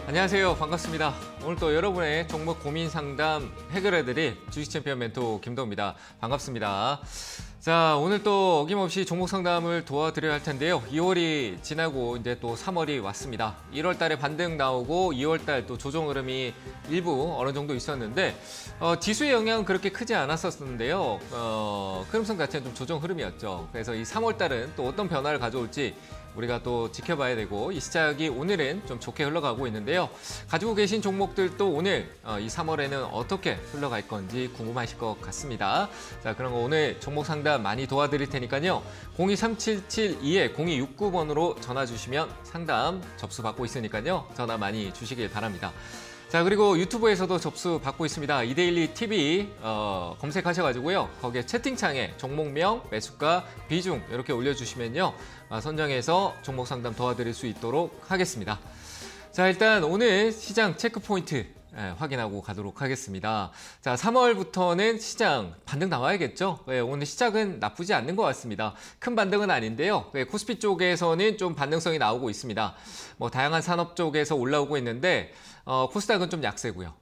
안녕하세요. 반갑습니다. 오늘 또 여러분의 종목 고민 상담 해결해드릴 주식 챔피언 멘토 김도우입니다. 반갑습니다. 자, 오늘 또 어김없이 종목 상담을 도와드려야 할 텐데요. 2월이 지나고 이제 또 3월이 왔습니다. 1월 달에 반등 나오고 2월 달 또 조정 흐름이 일부 어느 정도 있었는데 지수의 영향은 그렇게 크지 않았었는데요. 흐름성 자체는 좀 조정 흐름이었죠. 그래서 이 3월 달은 또 어떤 변화를 가져올지 우리가 또 지켜봐야 되고, 이 시작이 오늘은 좀 좋게 흘러가고 있는데요. 가지고 계신 종목들도 오늘 이 3월에는 어떻게 흘러갈 건지 궁금하실 것 같습니다. 자, 그런 거 오늘 종목 상담 많이 도와드릴 테니까요. 023772-0269번으로 전화 주시면 상담 접수 받고 있으니까요. 전화 많이 주시길 바랍니다. 자, 그리고 유튜브에서도 접수 받고 있습니다. 이데일리 TV 검색하셔가지고요. 거기에 채팅창에 종목명, 매수가, 비중 이렇게 올려주시면요. 선정해서 종목 상담 도와드릴 수 있도록 하겠습니다. 자, 일단 오늘 시장 체크 포인트 확인하고 가도록 하겠습니다. 자, 3월부터는 시장 반등 나와야겠죠? 오늘 시작은 나쁘지 않는 것 같습니다. 큰 반등은 아닌데요. 코스피 쪽에서는 좀 반등성이 나오고 있습니다. 다양한 산업 쪽에서 올라오고 있는데 코스닥은 좀 약세고요.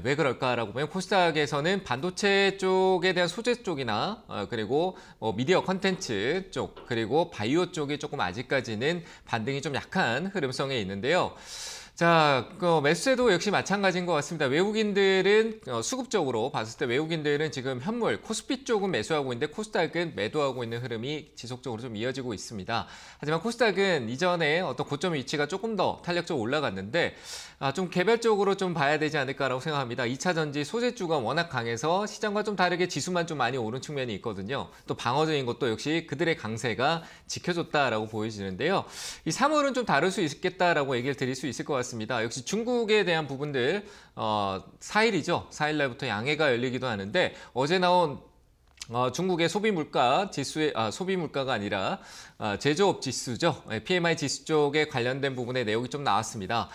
왜 그럴까라고 보면 코스닥에서는 반도체 쪽에 대한 소재 쪽이나 그리고 미디어 컨텐츠 쪽, 그리고 바이오 쪽이 조금 아직까지는 반등이 좀 약한 흐름성에 있는데요. 자, 매수세도 역시 마찬가지인 것 같습니다. 외국인들은 수급적으로 봤을 때 외국인들은 지금 현물, 코스피 쪽은 매수하고 있는데 코스닥은 매도하고 있는 흐름이 지속적으로 좀 이어지고 있습니다. 하지만 코스닥은 이전에 어떤 고점 위치가 조금 더 탄력적으로 올라갔는데 좀 개별적으로 좀 봐야 되지 않을까라고 생각합니다. 2차 전지 소재주가 워낙 강해서 시장과 좀 다르게 지수만 좀 많이 오른 측면이 있거든요. 또 방어적인 것도 역시 그들의 강세가 지켜줬다라고 보여지는데요. 이 3월은 좀 다를 수 있겠다라고 얘기를 드릴 수 있을 것 같습니다. 역시 중국에 대한 부분들 4일이죠. 4일 날부터 양해가 열리기도 하는데 어제 나온 중국의 소비물가 지수의 소비물가가 아니라 제조업 지수죠. PMI 지수 쪽에 관련된 부분의 내용이 좀 나왔습니다.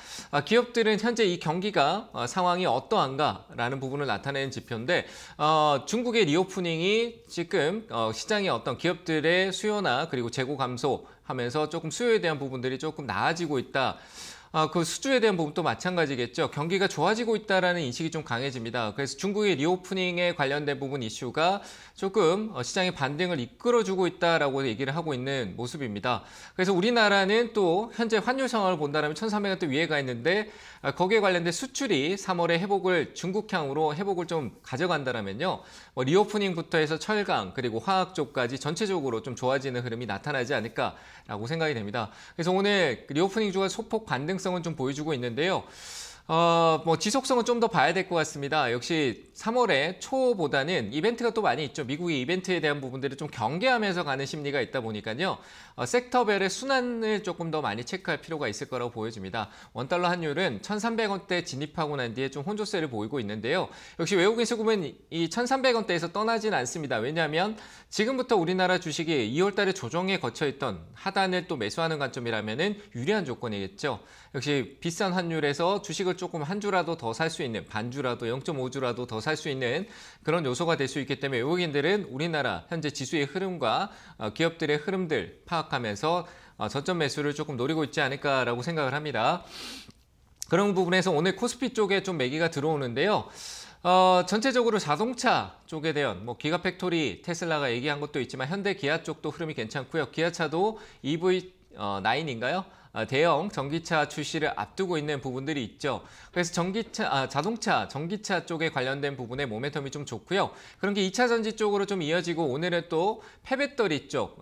기업들은 현재 이 경기가 상황이 어떠한가라는 부분을 나타내는 지표인데 중국의 리오프닝이 지금 시장의 어떤 기업들의 수요나 그리고 재고 감소하면서 조금 수요에 대한 부분들이 조금 나아지고 있다. 그 수주에 대한 부분도 마찬가지겠죠. 경기가 좋아지고 있다는 인식이 좀 강해집니다. 그래서 중국의 리오프닝에 관련된 부분 이슈가 조금 시장의 반등을 이끌어주고 있다라고 얘기를 하고 있는 모습입니다. 그래서 우리나라는 또 현재 환율 상황을 본다면 1,300원대 위에 가 있는데 거기에 관련된 수출이 3월에 중국향으로 회복을 좀 가져간다면요. 리오프닝부터 해서 철강 그리고 화학 쪽까지 전체적으로 좀 좋아지는 흐름이 나타나지 않을까라고 생각이 됩니다. 그래서 오늘 리오프닝주가 소폭 반등성은 좀 보여주고 있는데요. 지속성은 좀 더 봐야 될 것 같습니다. 역시 3월에 초보다는 이벤트가 또 많이 있죠. 미국의 이벤트에 대한 부분들을 좀 경계하면서 가는 심리가 있다 보니까요. 섹터별의 순환을 조금 더 많이 체크할 필요가 있을 거라고 보여집니다. 원달러 환율은 1,300원대 진입하고 난 뒤에 좀 혼조세를 보이고 있는데요. 역시 외국인 수급은 이 1,300원대에서 떠나진 않습니다. 왜냐하면 지금부터 우리나라 주식이 2월 달에 조정에 거쳐있던 하단을 또 매수하는 관점이라면은 유리한 조건이겠죠. 역시 비싼 환율에서 주식을 조금 한 주라도 더 살 수 있는, 반주라도 0.5주라도 더 살 수 있는 그런 요소가 될 수 있기 때문에 외국인들은 우리나라 현재 지수의 흐름과 기업들의 흐름들 파악하면서 저점 매수를 조금 노리고 있지 않을까라고 생각을 합니다. 그런 부분에서 오늘 코스피 쪽에 좀 매기가 들어오는데요. 전체적으로 자동차 쪽에 대한 기가팩토리 테슬라가 얘기한 것도 있지만 현대 기아 쪽도 흐름이 괜찮고요. 기아차도 EV9인가요? 대형 전기차 출시를 앞두고 있는 부분들이 있죠. 그래서 자동차, 전기차 쪽에 관련된 부분의 모멘텀이 좀 좋고요. 그런 게 2차 전지 쪽으로 좀 이어지고 오늘은 또 폐배터리 쪽,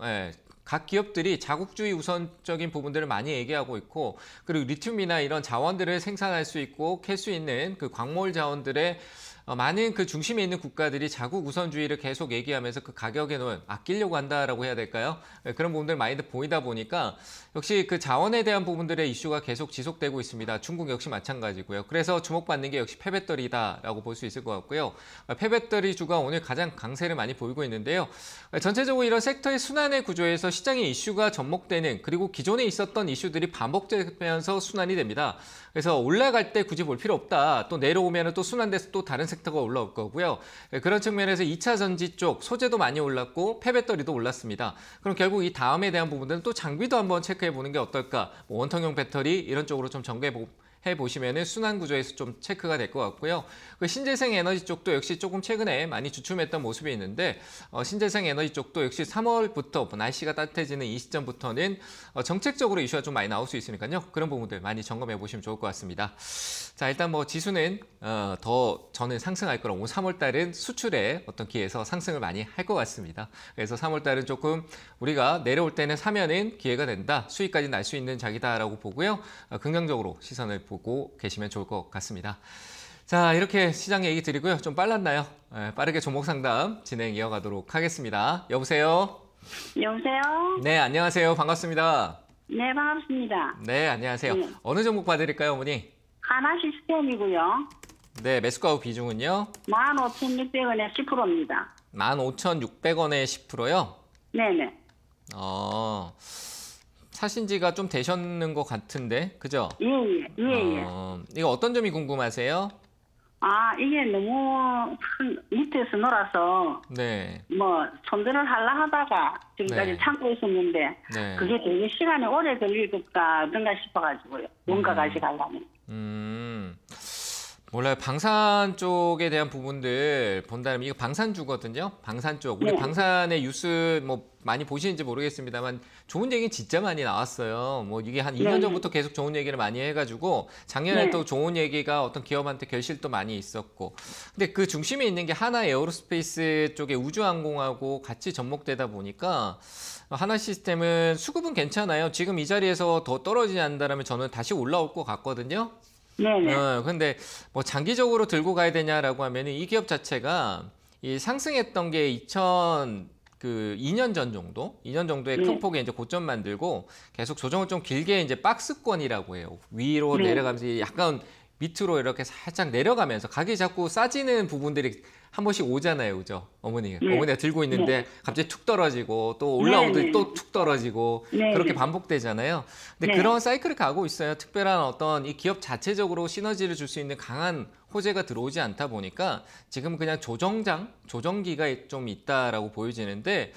각 기업들이 자국주의 우선적인 부분들을 많이 얘기하고 있고, 그리고 리튬이나 이런 자원들을 생산할 수 있고 캘 수 있는 그 광몰 자원들의 많은 그 중심에 있는 국가들이 자국 우선주의를 계속 얘기하면서 그 가격에는 아끼려고 한다라고 해야 될까요? 그런 부분들 많이 보이다 보니까 역시 그 자원에 대한 부분들의 이슈가 계속 지속되고 있습니다. 중국 역시 마찬가지고요. 그래서 주목받는 게 역시 폐배터리다라고 볼 수 있을 것 같고요. 폐배터리주가 오늘 가장 강세를 많이 보이고 있는데요. 전체적으로 이런 섹터의 순환의 구조에서 시장의 이슈가 접목되는, 그리고 기존에 있었던 이슈들이 반복되면서 순환이 됩니다. 그래서 올라갈 때 굳이 볼 필요 없다. 또 내려오면 또 순환돼서 또 다른 섹터가 올라올 거고요. 그런 측면에서 2차 전지 쪽 소재도 많이 올랐고 폐배터리도 올랐습니다. 그럼 결국 이 다음에 대한 부분들은 또 장비도 한번 체크해 보는 게 어떨까? 원통형 배터리 이런 쪽으로 좀 전개해 보시면은 순환 구조에서 좀 체크가 될 것 같고요. 그 신재생 에너지 쪽도 역시 조금 최근에 많이 주춤했던 모습이 있는데 신재생 에너지 쪽도 역시 3월부터 날씨가 따뜻해지는 이 시점부터는 정책적으로 이슈가 좀 많이 나올 수 있으니까요. 그런 부분들 많이 점검해 보시면 좋을 것 같습니다. 자, 일단 뭐 지수는 더 저는 상승할 거라고 3월 달은 수출에 어떤 기회에서 상승을 많이 할 것 같습니다. 그래서 3월 달은 조금 우리가 내려올 때는 사면은 기회가 된다. 수익까지 날 수 있는 장이다라고 보고요. 긍정적으로 시선을 보고 계시면 좋을 것 같습니다. 자, 이렇게 시장 얘기 드리고요. 좀 빨랐나요? 빠르게 종목 상담 진행 이어가도록 하겠습니다. 여보세요? 여보세요? 네, 안녕하세요. 반갑습니다. 네, 반갑습니다. 네, 안녕하세요. 네. 어느 종목 봐드릴까요, 어머니? 하나 시스템이고요. 네, 매수가 후 비중은요? 15,600원에 10%입니다. 15,600원에 10%요? 네네. 사신 지가 좀 되셨는 것 같은데, 그죠? 예. 이거 어떤 점이 궁금하세요? 이게 너무 밑에서 놀아서, 네. 손들을 하려 하다가 지금까지 네. 참고 있었는데, 네. 그게 되게 시간이 오래 걸릴까, 그런가 싶어가지고요. 뭔가 가져가려면. 몰라요. 방산 쪽에 대한 부분들 본다면 이거 방산주거든요. 방산 쪽. 우리 네. 방산의 뉴스 뭐 많이 보시는지 모르겠습니다만 좋은 얘기 진짜 많이 나왔어요. 뭐 이게 한 2년 네. 전부터 계속 좋은 얘기를 많이 해가지고 작년에 네. 또 좋은 얘기가 어떤 기업한테 결실도 많이 있었고. 근데 그 중심에 있는 게 하나 에어로스페이스 쪽에 우주항공하고 같이 접목되다 보니까 하나 시스템은 수급은 괜찮아요. 지금 이 자리에서 더 떨어지지 않는다면 저는 다시 올라올 것 같거든요. 네네. 근데 뭐 장기적으로 들고 가야 되냐라고 하면은 이 기업 자체가 이 상승했던 게 2년 전 정도, 2년 정도의 큰 폭의 이제 고점 만들고 계속 조정을 좀 길게 이제 박스권이라고 해요. 위로 내려가면서 약간 밑으로 이렇게 살짝 내려가면서 가격이 자꾸 싸지는 부분들이 한 번씩 오잖아요, 그죠? 어머니가 들고 있는데 갑자기 툭 떨어지고 또 올라오더니 또 툭 떨어지고 그렇게 반복되잖아요. 근데 그런 사이클을 가고 있어요. 특별한 어떤 이 기업 자체적으로 시너지를 줄 수 있는 강한 호재가 들어오지 않다 보니까 지금 그냥 조정기가 좀 있다라고 보여지는데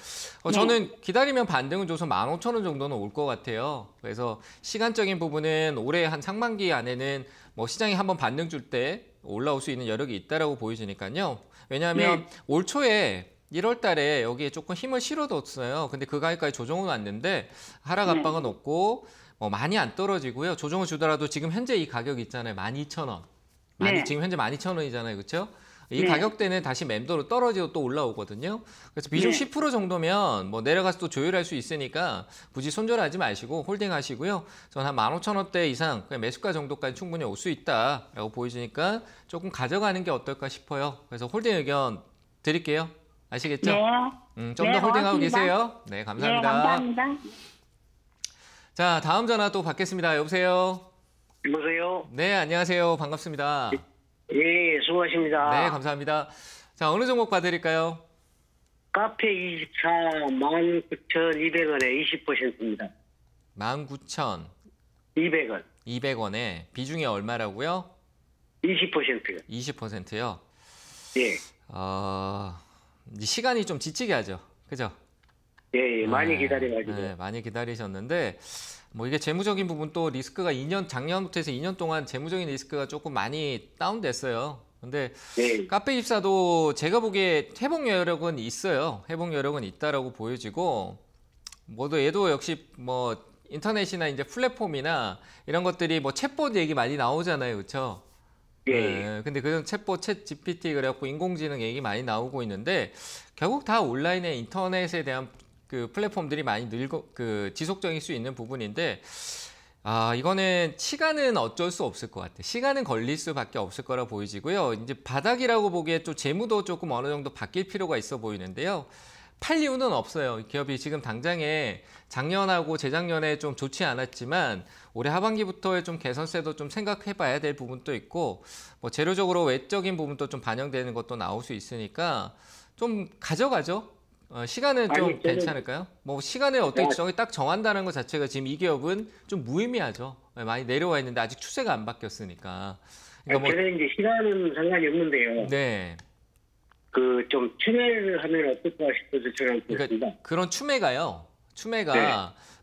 저는 기다리면 반등을 줘서 15,000원 정도는 올 것 같아요. 그래서 시간적인 부분은 올해 한 상반기 안에는 뭐 시장이 한번 반등 줄 때 올라올 수 있는 여력이 있다라고 보여지니까요. 왜냐하면 올 초에 1월 달에 여기에 조금 힘을 실어뒀어요. 근데 그 가격까지 조정은 왔는데 하락 압박은 없고 많이 안 떨어지고요. 조정을 주더라도 지금 현재 이 가격 있잖아요. 12,000원. 지금 현재 12,000원이잖아요. 그렇죠? 이 가격대는 다시 맴도로 떨어지고 또 올라오거든요. 그래서 비중 10% 정도면 뭐 내려가서 또 조율할 수 있으니까 굳이 손절하지 마시고 홀딩하시고요. 저는 한 15,000원대 이상 그냥 매수가 정도까지 충분히 올 수 있다라고 보여지니까 조금 가져가는 게 어떨까 싶어요. 그래서 홀딩 의견 드릴게요. 아시겠죠? 네. 좀 더 홀딩하고 고맙습니다. 계세요. 네, 감사합니다. 네, 감사합니다. 자, 다음 전화 또 받겠습니다. 여보세요? 여보세요? 네, 안녕하세요. 반갑습니다. 예, 수고하십니다. 네, 감사합니다. 자, 어느 종목 봐드릴까요? 카페 24 19,200원에 20%입니다. 19,200원. 200원에 비중이 얼마라고요? 20%요. 20%요? 예. 시간이 좀 지치게 하죠. 그죠? 예, 많이 기다려가지고. 네, 많이 기다리셨는데 뭐 이게 재무적인 부분 또 리스크가 작년부터 해서 2년 동안 재무적인 리스크가 조금 많이 다운됐어요. 근데 카페24도 제가 보기에 회복 여력은 있어요. 회복 여력은 있다라고 보여지고 얘도 역시 뭐 인터넷이나 이제 플랫폼이나 이런 것들이 뭐 챗봇 얘기 많이 나오잖아요. 그렇죠? 네, 근데 그런 챗봇, 챗 GPT 그래갖고 인공지능 얘기 많이 나오고 있는데 결국 다 온라인의 인터넷에 대한 그 플랫폼들이 많이 지속적일 수 있는 부분인데 이거는 시간은 어쩔 수 없을 것 같아요. 시간은 걸릴 수밖에 없을 거라 보이지고요. 이제 바닥이라고 보기에 또 재무도 조금 어느 정도 바뀔 필요가 있어 보이는데요. 팔 이유는 없어요. 기업이 지금 당장에 작년하고 재작년에 좀 좋지 않았지만 올해 하반기부터의 좀 개선세도 좀 생각해 봐야 될 부분도 있고 뭐 재료적으로 외적인 부분도 좀 반영되는 것도 나올 수 있으니까 좀 가져가죠. 시간은 좀 괜찮을까요? 뭐 시간을 어떻게 딱 정한다는 것 자체가 지금 이 기업은 좀 무의미하죠. 많이 내려와 있는데 아직 추세가 안 바뀌었으니까. 그러니까 저는 이제 시간은 상관이 없는데요. 네. 좀 추매를 하면 어떨까 싶어서 전화드렸습니다. 그러니까 그런 추매가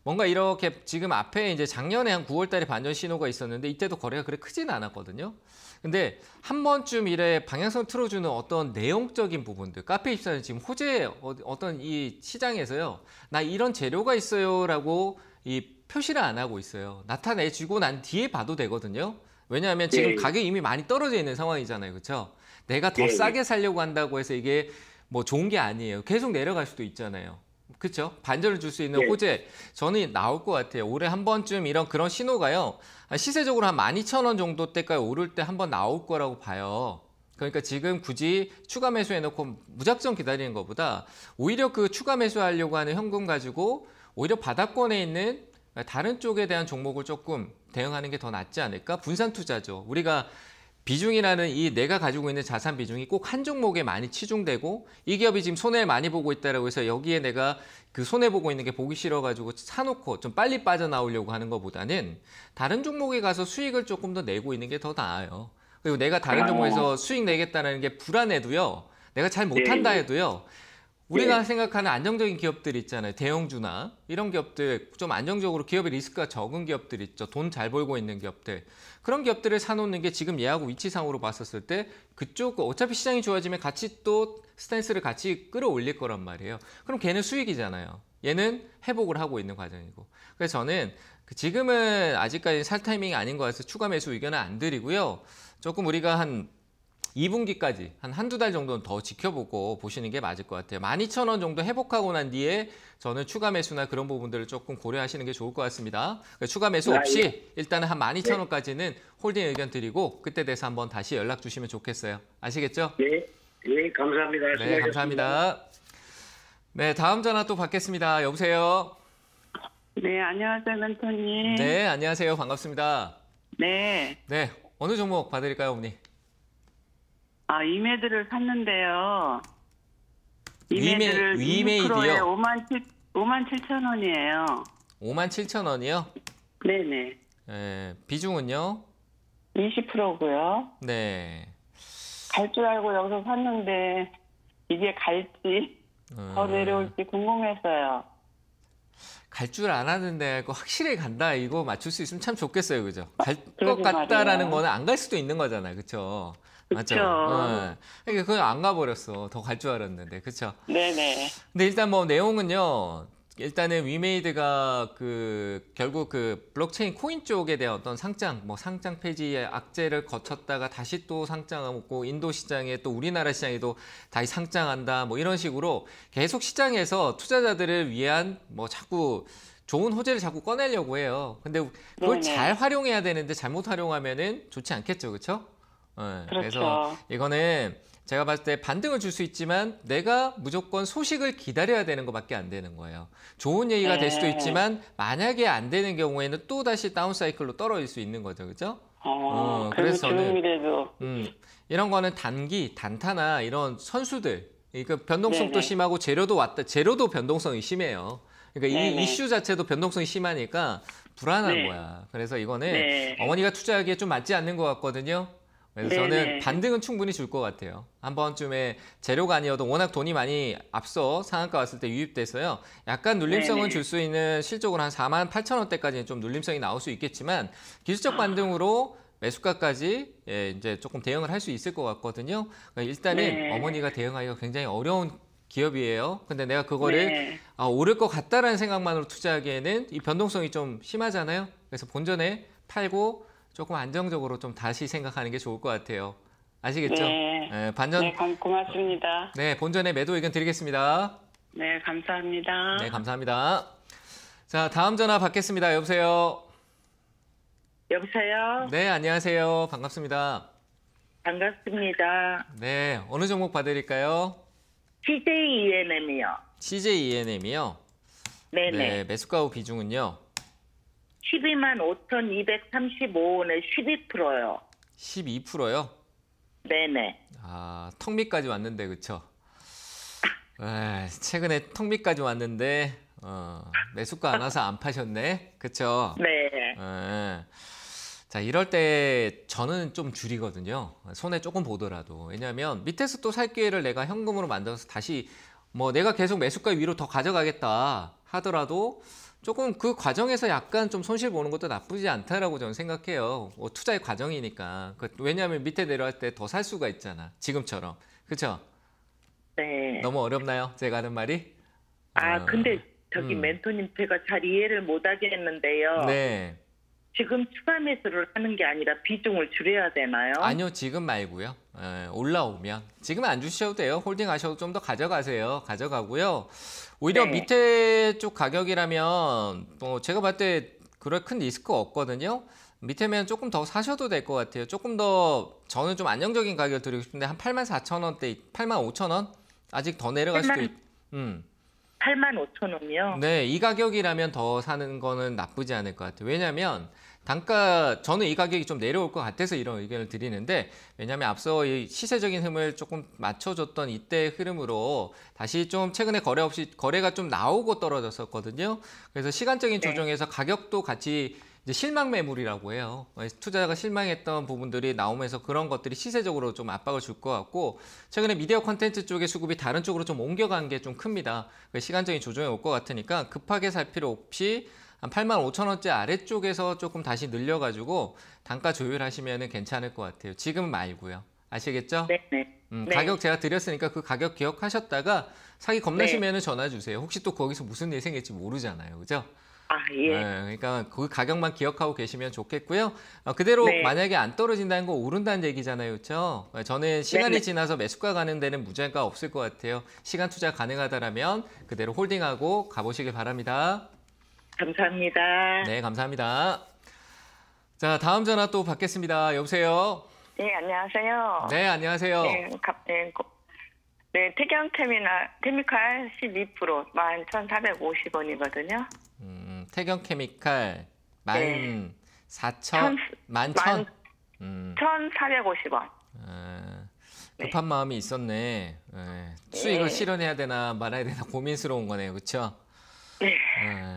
뭔가 이렇게 지금 앞에 이제 작년에 한 9월 달에 반전 신호가 있었는데 이때도 거래가 그렇게 크지는 않았거든요. 근데 한 번쯤 이래 방향성을 틀어주는 어떤 내용적인 부분들, 카페 입사는 지금 호재 어떤 이 시장에서요, 나 이런 재료가 있어요라고 이 표시를 안 하고 있어요. 나타내주고 난 뒤에 봐도 되거든요. 왜냐하면 지금 예. 가격이 이미 많이 떨어져 있는 상황이잖아요, 그렇죠? 내가 더 예. 싸게 살려고 한다고 해서 이게 뭐 좋은 게 아니에요. 계속 내려갈 수도 있잖아요. 그렇죠? 반전을 줄 수 있는 예. 호재 저는 나올 것 같아요. 올해 한 번쯤 이런 그런 신호가요. 시세적으로 한 12,000원 정도 때까지 오를 때 한 번 나올 거라고 봐요. 그러니까 지금 굳이 추가 매수해놓고 무작정 기다리는 것보다 오히려 그 추가 매수하려고 하는 현금 가지고 오히려 바닥권에 있는 다른 쪽에 대한 종목을 조금 대응하는 게 더 낫지 않을까? 분산 투자죠. 우리가 비중이라는 이 내가 가지고 있는 자산 비중이 꼭 한 종목에 많이 치중되고 이 기업이 지금 손해를 많이 보고 있다라고 해서 여기에 내가 그 손해 보고 있는 게 보기 싫어가지고 사놓고 좀 빨리 빠져나오려고 하는 것보다는 다른 종목에 가서 수익을 조금 더 내고 있는 게 더 나아요. 그리고 내가 다른 종목에서 수익 내겠다는 게 불안해도요. 내가 잘 못한다 해도요. 우리가 생각하는 안정적인 기업들 있잖아요. 대형주나 이런 기업들 좀 안정적으로 기업의 리스크가 적은 기업들 있죠. 돈 잘 벌고 있는 기업들. 그런 기업들을 사놓는 게 지금 얘하고 위치상으로 봤었을 때 그쪽 어차피 시장이 좋아지면 같이 또 스탠스를 같이 끌어올릴 거란 말이에요. 그럼 걔는 수익이잖아요. 얘는 회복을 하고 있는 과정이고. 그래서 저는 지금은 아직까지 살 타이밍이 아닌 것 같아서 추가 매수 의견은 안 드리고요. 조금 우리가 한 2분기까지 한두 달 정도는 더 지켜보고 보시는 게 맞을 것 같아요. 12,000원 정도 회복하고 난 뒤에 저는 추가 매수나 그런 부분들을 조금 고려하시는 게 좋을 것 같습니다. 추가 매수 없이 일단은 한 12,000원까지는 홀딩 의견 드리고 그때 돼서 한번 다시 연락 주시면 좋겠어요. 아시겠죠? 예, 예, 감사합니다. 네, 수고하셨습니다. 감사합니다. 네, 다음 전화 또 받겠습니다. 여보세요? 네, 안녕하세요, 멘토님. 네, 안녕하세요. 반갑습니다. 네. 네, 어느 종목 봐드릴까요, 어머니? 이메드를 샀는데요. 위메이드요? 5만 7천 원이에요. 57,000원이요? 네네. 비중은요? 20%고요. 네. 갈 줄 알고 여기서 샀는데 이게 갈지 더 내려올지 궁금했어요. 갈 줄 알았는데 확실히 간다 이거 맞출 수 있으면 참 좋겠어요, 그죠? 갈 것 그러게 같다라는 말이에요. 거는 안 갈 수도 있는 거잖아요, 그렇죠? 맞죠? 그쵸. 그러니까 그건 안 가버렸어. 더 갈 줄 알았는데, 그렇죠? 네네. 근데 일단 뭐 내용은요. 일단은 위메이드가 결국 그 블록체인 코인 쪽에 대한 어떤 상장, 뭐 상장 폐지의 악재를 거쳤다가 다시 또 상장하고 인도 시장에 또 우리나라 시장에도 다시 상장한다, 뭐 이런 식으로 계속 시장에서 투자자들을 위한 뭐 자꾸 좋은 호재를 자꾸 꺼내려고 해요. 근데 그걸 네네. 잘 활용해야 되는데 잘못 활용하면은 좋지 않겠죠, 그렇죠? 그래서 그렇죠. 이거는 제가 봤을 때 반등을 줄 수 있지만 내가 무조건 소식을 기다려야 되는 것밖에 안 되는 거예요. 좋은 얘기가 될 수도 있지만 만약에 안 되는 경우에는 또 다시 다운 사이클로 떨어질 수 있는 거죠, 그렇죠? 그래서 그래서 좋은 저는 미래도. 이런 거는 단타나 이런 선수들, 그러니까 변동성도 네네. 심하고 재료도 변동성이 심해요. 그러니까 이 네네. 이슈 자체도 변동성이 심하니까 불안한 네. 거야. 그래서 이거는 네. 어머니가 투자하기에 좀 맞지 않는 것 같거든요. 그래서 저는 네네. 반등은 충분히 줄 것 같아요. 한 번쯤에 재료가 아니어도 워낙 돈이 많이 앞서 상한가 왔을 때 유입돼서요. 약간 눌림성은 네네. 줄 수 있는 실적으로 한 48,000원대까지는 좀 눌림성이 나올 수 있겠지만 기술적 반등으로 매수가까지 이제 조금 대응을 할 수 있을 것 같거든요. 그러니까 일단은 네. 어머니가 대응하기가 굉장히 어려운 기업이에요. 근데 내가 그거를 네. 오를 것 같다라는 생각만으로 투자하기에는 이 변동성이 좀 심하잖아요. 그래서 본전에 팔고 조금 안정적으로 좀 다시 생각하는 게 좋을 것 같아요. 아시겠죠? 네. 반전. 네, 고맙습니다. 네, 본전에 매도 의견 드리겠습니다. 네, 감사합니다. 네, 감사합니다. 자, 다음 전화 받겠습니다. 여보세요. 여보세요? 네, 안녕하세요. 반갑습니다. 반갑습니다. 네, 어느 종목 봐드릴까요? CJENM이요. CJENM이요. 네네. 네, 매수가 후 비중은요. 125,235원에 12%요. 12%요. 네네. 턱 밑까지 왔는데, 그쵸? 최근에 턱 밑까지 왔는데, 매수가 안 와서 안 파셨네. 그쵸? 네. 자, 이럴 때 저는 좀 줄이거든요. 손에 조금 보더라도. 왜냐하면 밑에서 또 살 기회를 내가 현금으로 만들어서 다시 뭐 내가 계속 매수가 위로 더 가져가겠다 하더라도 조금 그 과정에서 약간 좀 손실 보는 것도 나쁘지 않다라고 저는 생각해요. 투자의 과정이니까. 왜냐하면 밑에 내려갈 때 더 살 수가 있잖아. 지금처럼. 그렇죠? 네. 너무 어렵나요? 제가 하는 말이? 근데 저기 멘토님 제가 잘 이해를 못 하겠는데요. 네. 지금 추가 매수를 하는 게 아니라 비중을 줄여야 되나요? 아니요, 지금 말고요. 올라오면. 지금은 안 주셔도 돼요. 홀딩 하셔도 좀 더 가져가세요. 가져가고요. 오히려 네. 밑에 쪽 가격이라면 제가 봤을 때 그럴 큰 리스크 없거든요. 밑에면 조금 더 사셔도 될 것 같아요. 조금 더 저는 좀 안정적인 가격을 드리고 싶은데 한 84,000원대, 85,000원? 아직 더 내려갈 수도 있... 85,000원이요? 네, 이 가격이라면 더 사는 거는 나쁘지 않을 것 같아요. 왜냐하면 단가, 저는 이 가격이 좀 내려올 것 같아서 이런 의견을 드리는데, 왜냐하면 앞서 이 시세적인 흐름을 조금 맞춰줬던 이때 흐름으로 다시 좀 최근에 거래가 좀 나오고 떨어졌었거든요. 그래서 시간적인 네. 조정에서 가격도 같이 이제 실망 매물이라고 해요. 투자자가 실망했던 부분들이 나오면서 그런 것들이 시세적으로 좀 압박을 줄 것 같고, 최근에 미디어 콘텐츠 쪽의 수급이 다른 쪽으로 좀 옮겨간 게 좀 큽니다. 시간적인 조정이 올 것 같으니까 급하게 살 필요 없이 한 85,000원대 아래쪽에서 조금 다시 늘려가지고 단가 조율하시면 괜찮을 것 같아요. 지금은 말고요. 아시겠죠? 네네. 네. 가격 제가 드렸으니까 그 가격 기억하셨다가 사기 겁나시면 전화 주세요. 혹시 또 거기서 무슨 일이 생길지 모르잖아요. 그죠? 예. 그러니까 그 가격만 기억하고 계시면 좋겠고요. 그대로 네. 만약에 안 떨어진다는 거 오른다는 얘기잖아요. 그렇죠? 저는 시간이 네네. 지나서 매수가 가는 데는 문제가 없을 것 같아요. 시간 투자 가능하다면 그대로 홀딩하고 가보시길 바랍니다. 감사합니다. 네, 감사합니다. 자, 다음 전화 또 받겠습니다. 여보세요? 네, 안녕하세요. 네, 안녕하세요. 네, 태경 케미칼 12% 11,450원이거든요. 태경 케미칼 네. 14,000, 11,000. 1,450원. 급한 마음이 있었네. 수익을 실현해야 되나 말아야 되나 고민스러운 거네요. 그렇죠? 네.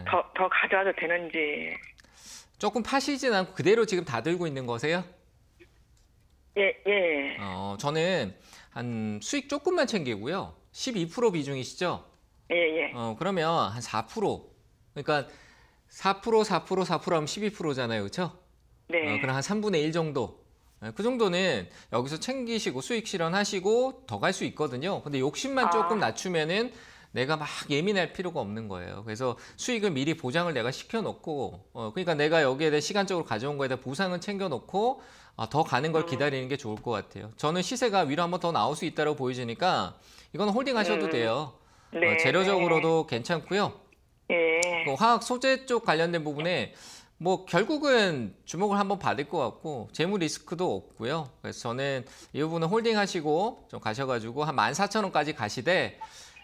더 가져와도 되는지. 조금 파시진 않고 그대로 지금 다 들고 있는 거세요? 예. 저는 한 수익 조금만 챙기고요. 12% 비중이시죠? 예. 그러면 한 4%. 그러니까 4% 하면 12%잖아요. 그렇죠? 네. 그럼 한 3분의 1 정도. 그 정도는 여기서 챙기시고 수익 실현하시고 더 갈 수 있거든요. 근데 욕심만 조금 낮추면은 내가 막 예민할 필요가 없는 거예요. 그래서 수익을 미리 보장을 내가 시켜놓고, 그러니까 내가 여기에 대해 시간적으로 가져온 거에 대해 보상은 챙겨놓고 더 가는 걸 기다리는 게 좋을 것 같아요. 저는 시세가 위로 한번 더 나올 수 있다고 보여지니까 이건 홀딩 하셔도 돼요. 네. 재료적으로도 괜찮고요. 예. 그 화학 소재 쪽 관련된 부분에 뭐 결국은 주목을 한번 받을 것 같고 재무 리스크도 없고요. 그래서 저는 이 부분은 홀딩 하시고 좀 가셔가지고 한 14,000원까지 가시되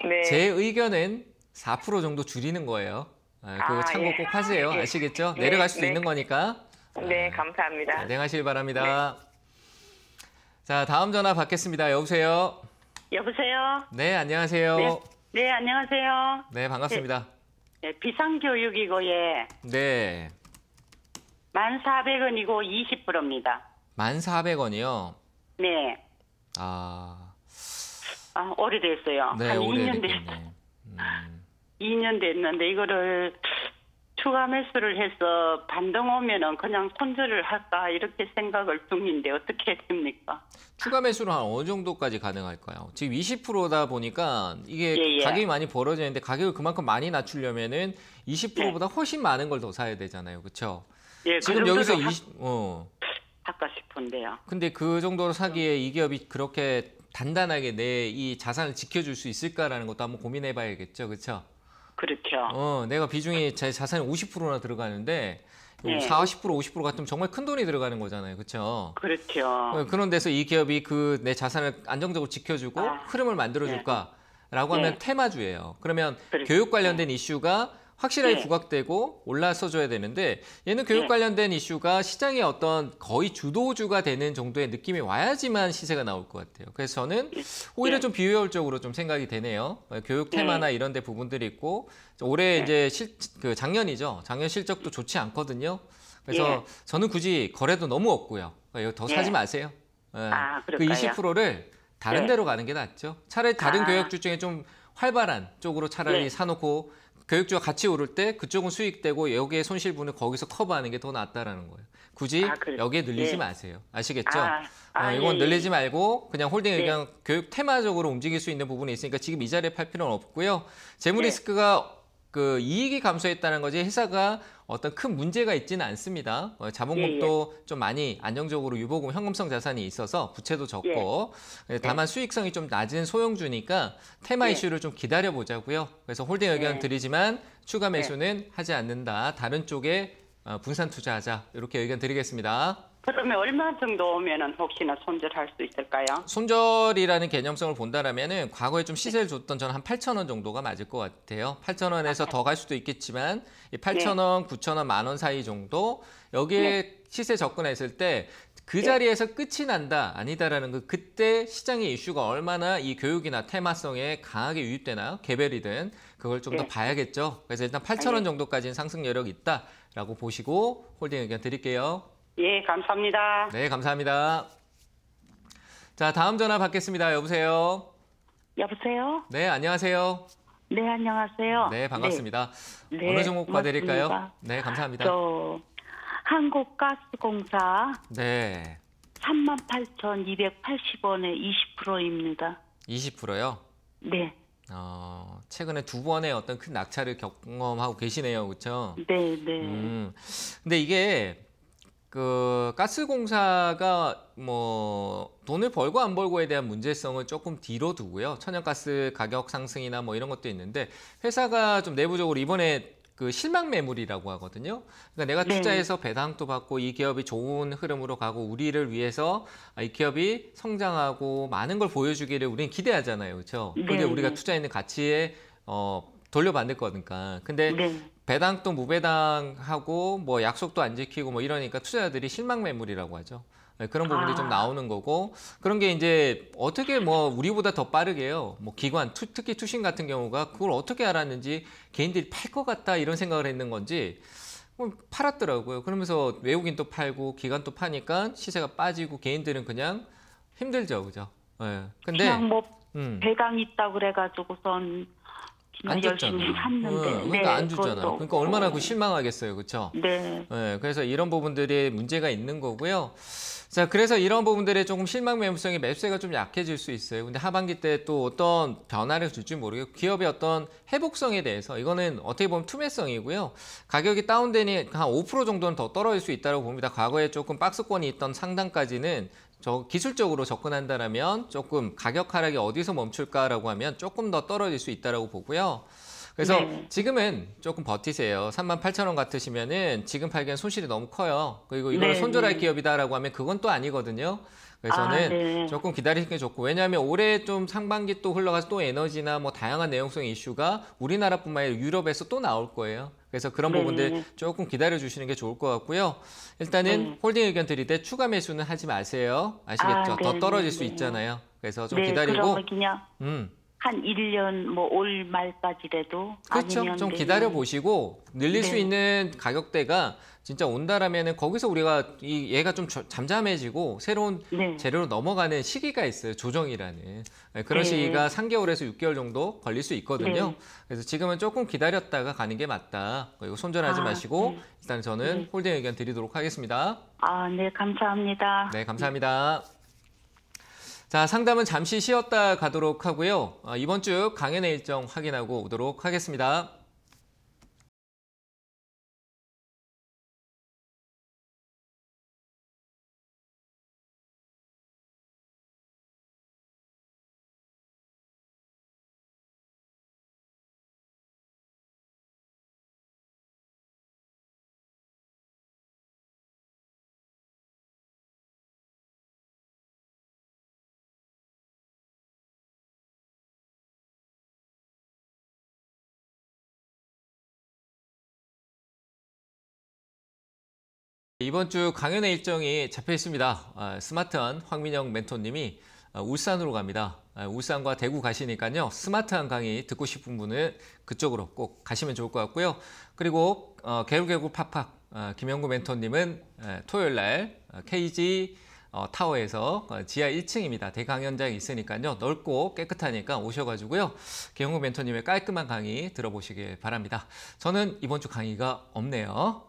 네. 제 의견은 4% 정도 줄이는 거예요. 그거 참고 꼭 하세요. 예. 아시겠죠? 네, 내려갈 수도 네. 있는 거니까. 네, 감사합니다. 진행하시길 바랍니다. 자, 다음 전화 받겠습니다. 여보세요? 여보세요? 네, 안녕하세요. 네, 안녕하세요. 네, 반갑습니다. 네, 비상교육이고, 예. 네. 1,400원이고 20%입니다. 1,400원이요? 네. 오래됐어요. 네, 한 2년 오래됐겠네. 2년 됐는데, 이거를 추가 매수를 해서 반등 오면은 그냥 손절을 할까, 이렇게 생각을 중인데, 어떻게 해야 됩니까? 추가 매수는 한 어느 정도까지 가능할까요? 지금 20%다 보니까 이게 예. 가격이 많이 벌어지는데 가격을 그만큼 많이 낮추려면은 20%보다 훨씬 많은 걸 더 사야 되잖아요. 그렇죠? 예, 지금 그 여기서 정도로 할까 싶은데요. 근데 그 정도로 사기에 이 기업이 그렇게 단단하게 내 이 자산을 지켜줄 수 있을까라는 것도 한번 고민해 봐야겠죠. 그렇죠? 그렇죠. 내가 비중이 제 자산이 50%나 들어가는데 네. 40%, 50% 같으면 정말 큰 돈이 들어가는 거잖아요. 그렇죠? 그렇죠. 그런 데서 이 기업이 그 내 자산을 안정적으로 지켜주고 흐름을 만들어줄까라고 하면 네. 테마주예요. 그러면 그렇죠. 교육 관련된 이슈가 확실하게 네. 부각되고 올라서줘야 되는데 얘는 교육 네. 관련된 이슈가 시장의 어떤 거의 주도주가 되는 정도의 느낌이 와야지만 시세가 나올 것 같아요. 그래서 저는 오히려 네. 좀 비효율적으로 좀 생각이 되네요. 교육 테마나 이런 데 부분들이 있고 올해 이제 작년이죠. 작년 실적도 좋지 않거든요. 그래서 저는 굳이 거래도 너무 없고요. 이거 더 사지 마세요. 그 그럴까요? 20%를 다른 네. 데로 가는 게 낫죠. 차라리 다른 교육주 중에 좀 활발한 쪽으로 차라리 네. 사놓고 교육주가 같이 오를 때 그쪽은 수익되고 여기에 손실분을 거기서 커버하는 게 더 낫다라는 거예요. 굳이 그래요? 여기에 늘리지 예. 마세요. 아시겠죠? 예, 이건 예. 늘리지 말고 그냥 홀딩 네. 의견 교육 테마적으로 움직일 수 있는 부분이 있으니까 지금 이 자리에 팔 필요는 없고요. 재무 네. 리스크가 그 이익이 감소했다는 거지 회사가 어떤 큰 문제가 있지는 않습니다. 자본금도 좀 많이 안정적으로 유보금 현금성 자산이 있어서 부채도 적고 다만 수익성이 좀 낮은 소형주니까 테마 네. 이슈를 좀 기다려 보자고요. 그래서 홀딩 의견 네. 드리지만 추가 매수는 하지 않는다. 다른 쪽에 분산 투자하자. 이렇게 의견 드리겠습니다. 그러면 얼마 정도 오면은 혹시나 손절할 수 있을까요? 손절이라는 개념성을 본다라면은 과거에 좀 시세를 줬던 저는 한 8,000원 정도가 맞을 것 같아요. 8,000원에서 더 갈 수도 있겠지만 이 8,000원, 9,000원, 10,000원 사이 정도 여기에 시세 접근했을 때 그 자리에서 끝이 난다 아니다라는 거 그때 시장의 이슈가 얼마나 이 교육이나 테마성에 강하게 유입되나 개별이든 그걸 좀 더 봐야겠죠. 그래서 일단 8,000원 정도까지는 상승 여력이 있다라고 보시고 홀딩 의견 드릴게요. 예, 감사합니다. 네, 감사합니다. 자, 다음 전화 받겠습니다. 여보세요? 여보세요? 네, 안녕하세요. 네, 안녕하세요. 네, 반갑습니다. 네, 어느 종목 봐드릴까요? 고맙습니다. 네, 감사합니다. 저 한국가스공사 네, 38,280원에 20%입니다. 20%요? 네, 최근에 두 번의 어떤 큰 낙차를 경험하고 계시네요. 그렇죠? 네, 네. 근데 이게 그 가스공사가 뭐 돈을 벌고 안 벌고에 대한 문제성을 조금 뒤로 두고요. 천연가스 가격 상승이나 뭐 이런 것도 있는데 회사가 좀 내부적으로 이번에 그 실망 매물이라고 하거든요. 그러니까 내가 네. 투자해서 배당도 받고 이 기업이 좋은 흐름으로 가고 우리를 위해서 이 기업이 성장하고 많은 걸 보여주기를 우리는 기대하잖아요. 그렇죠? 그게 네, 우리가 네. 투자했는 가치에 돌려받을 거니까. 근데 네. 배당도 무배당하고 뭐 약속도 안 지키고 뭐 이러니까 투자자들이 실망 매물이라고 하죠. 네, 그런 부분이 좀 나오는 거고 그런 게 이제 어떻게 뭐 우리보다 더 빠르게요. 뭐 기관 특히 투신 같은 경우가 그걸 어떻게 알았는지 개인들이 팔 것 같다 이런 생각을 했는 건지 팔았더라고요. 그러면서 외국인도 팔고 기관도 파니까 시세가 빠지고 개인들은 그냥 힘들죠, 그죠? 네. 근데 그냥 뭐 음. 배당 있다고 그래가지고선 안 그냥 열심히 줬잖아요. 샀는데. 그러니까 안 주잖아요. 그것도 그러니까 얼마나 없고. 실망하겠어요, 그렇죠? 네. 네, 그래서 이런 부분들이 문제가 있는 거고요. 자, 그래서 이런 부분들에 조금 실망 매물성이 매수세가 좀 약해질 수 있어요. 근데 하반기 때 또 어떤 변화를 줄지 모르겠고 기업의 어떤 회복성에 대해서 이거는 어떻게 보면 투매성이고요. 가격이 다운되니 한 5% 정도는 더 떨어질 수 있다고 봅니다. 과거에 조금 박스권이 있던 상단까지는 저 기술적으로 접근한다라면 조금 가격 하락이 어디서 멈출까라고 하면 조금 더 떨어질 수 있다라고 보고요. 그래서 지금은 조금 버티세요. 38,000원 같으시면은 지금 팔기엔 손실이 너무 커요. 그리고 이걸 손절할 기업이다라고 하면 그건 또 아니거든요. 그래서는 조금 기다리는 게 좋고 왜냐하면 올해 좀 상반기 또 흘러가서 또 에너지나 뭐 다양한 내용성 이슈가 우리나라뿐만 아니라 유럽에서 또 나올 거예요. 그래서 그런 부분들 조금 기다려 주시는 게 좋을 것 같고요. 일단은 홀딩 의견 드릴 때 추가 매수는 하지 마세요. 아시겠죠? 더 떨어질 수 있잖아요. 그래서 좀 기다리고 그러면 그냥 한 1년 뭐 올 말까지라도 그렇죠. 아니면 좀 내년. 기다려 보시고 늘릴 수 있는 가격대가 진짜 온다라면은 거기서 우리가 얘가 좀 잠잠해지고 새로운 재료로 넘어가는 시기가 있어요. 조정이라는 그런 시기가 3개월에서 6개월 정도 걸릴 수 있거든요. 그래서 지금은 조금 기다렸다가 가는 게 맞다. 그리고 손절하지 마시고 일단 저는 홀딩 의견 드리도록 하겠습니다. 네, 감사합니다. 네, 감사합니다. 자, 상담은 잠시 쉬었다 가도록 하고요. 이번 주 강연의 일정 확인하고 오도록 하겠습니다. 이번 주 강연의 일정이 잡혀 있습니다. 스마트한 황민영 멘토님이 울산으로 갑니다. 울산과 대구 가시니까요. 스마트한 강의 듣고 싶은 분은 그쪽으로 꼭 가시면 좋을 것 같고요. 그리고 개굴개굴 팍팍 김영구 멘토님은 토요일 날 KG 타워에서 지하 1층입니다. 대강연장이 있으니까요. 넓고 깨끗하니까 오셔가지고요. 개영욱 멘토님의 깔끔한 강의 들어보시길 바랍니다. 저는 이번 주 강의가 없네요.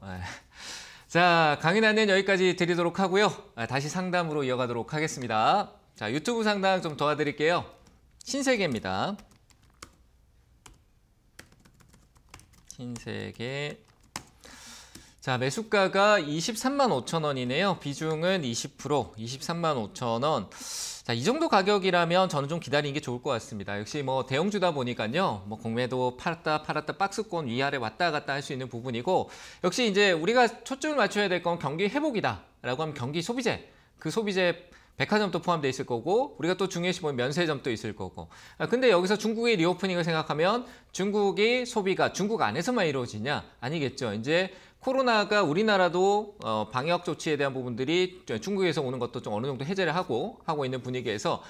자, 강의는 여기까지 드리도록 하고요. 다시 상담으로 이어가도록 하겠습니다. 자, 유튜브 상담 좀 도와드릴게요. 신세계입니다. 신세계. 자, 매수가가 23만 5천 원이네요. 비중은 20%, 23만 5천 원. 자, 이 정도 가격이라면 저는 좀 기다리는 게 좋을 것 같습니다. 역시 뭐 대형주다 보니까요. 뭐 공매도 팔았다 박스권 위아래 왔다 갔다 할 수 있는 부분이고, 역시 이제 우리가 초점을 맞춰야 될 건 경기 회복이다라고 하면 경기 소비재, 그 소비재 백화점도 포함되어 있을 거고, 우리가 또 중요시 보면 면세점도 있을 거고. 근데 여기서 중국의 리오프닝을 생각하면 중국이 소비가 중국 안에서만 이루어지냐? 아니겠죠. 이제 코로나가 우리나라도 방역 조치에 대한 부분들이 중국에서 오는 것도 좀 어느 정도 해제를 하고 있는 분위기에서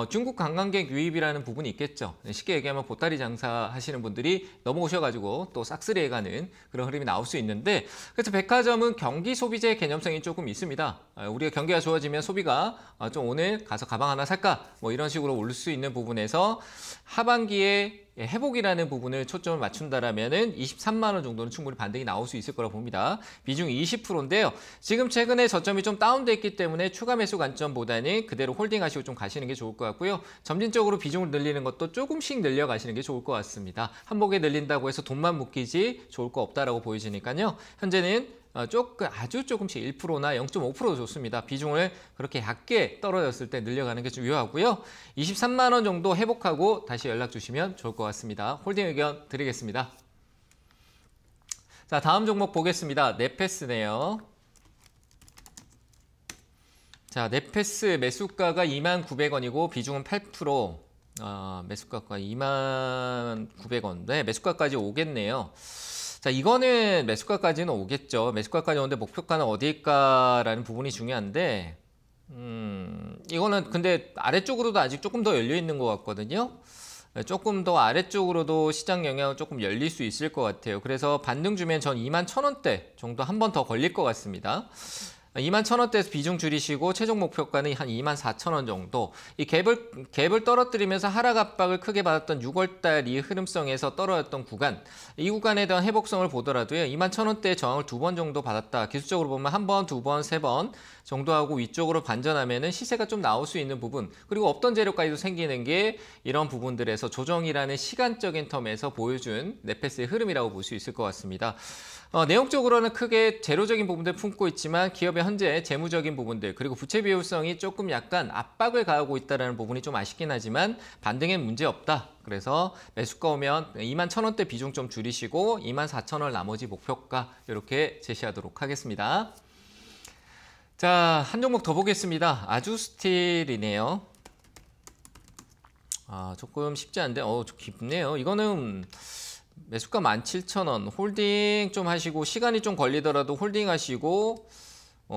중국 관광객 유입이라는 부분이 있겠죠. 쉽게 얘기하면 보따리 장사 하시는 분들이 넘어오셔가지고 또 싹쓸이해가는 그런 흐름이 나올 수 있는데, 그래서 백화점은 경기 소비재 개념성이 조금 있습니다. 우리가 경기가 좋아지면 소비가 좀 오늘 가서 가방 하나 살까? 뭐 이런 식으로 올 수 있는 부분에서 하반기에 회복이라는 부분을 초점을 맞춘다라면은 23만 원 정도는 충분히 반등이 나올 수 있을 거라 봅니다. 비중이 20%인데요. 지금 최근에 저점이 좀 다운돼 있기 때문에 추가 매수 관점보다는 그대로 홀딩하시고 좀 가시는 게 좋을 것 같고요. 점진적으로 비중을 늘리는 것도 조금씩 늘려가시는 게 좋을 것 같습니다. 한복에 늘린다고 해서 돈만 묶이지 좋을 거 없다라고 보여지니까요. 현재는 아주 조금씩 1%나 0.5% 좋습니다. 비중을 그렇게 얕게 떨어졌을 때 늘려가는 게 중요하고요. 23만 원 정도 회복하고 다시 연락 주시면 좋을 것 같습니다. 홀딩 의견 드리겠습니다. 자, 다음 종목 보겠습니다. 넷패스네요. 자, 넷패스 매수가가 29,900원이고 비중은 8%. 매수가가 29,900원. 네, 매수가까지 오겠네요. 자, 이거는 매수가까지는 오겠죠. 매수가까지 오는데 목표가는 어디일까라는 부분이 중요한데, 이거는 근데 아래쪽으로도 아직 조금 더 열려 있는 것 같거든요. 조금 더 아래쪽으로도 시장 영향은 조금 열릴 수 있을 것 같아요. 그래서 반등 주면 전 21,000원대 정도 한 번 더 걸릴 것 같습니다. 21,000원대에서 비중 줄이시고 최종 목표가는 한 24,000원 정도. 이 갭을 떨어뜨리면서 하락 압박을 크게 받았던 6월달 이 흐름성에서 떨어졌던 구간, 이 구간에 대한 회복성을 보더라도요. 21,000원대의 저항을 2번 정도 받았다. 기술적으로 보면 1번, 2번, 3번 정도 하고 위쪽으로 반전하면은 시세가 좀 나올 수 있는 부분, 그리고 없던 재료까지도 생기는 게 이런 부분들에서 조정이라는 시간적인 텀에서 보여준 넷패스의 흐름이라고 볼 수 있을 것 같습니다. 내용적으로는 크게 재료적인 부분들 품고 있지만 기업의 현재 재무적인 부분들, 그리고 부채 비율성이 조금 약간 압박을 가하고 있다는 부분이 좀 아쉽긴 하지만 반등엔 문제없다. 그래서 매수가 오면 21,000원대 비중 좀 줄이시고 24,000원 나머지 목표가 이렇게 제시하도록 하겠습니다. 자, 한 종목 더 보겠습니다. 아주스틸이네요. 조금 쉽지 않은데 좀 깊네요. 이거는 매수가 17,000원, 홀딩 좀 하시고 시간이 좀 걸리더라도 홀딩 하시고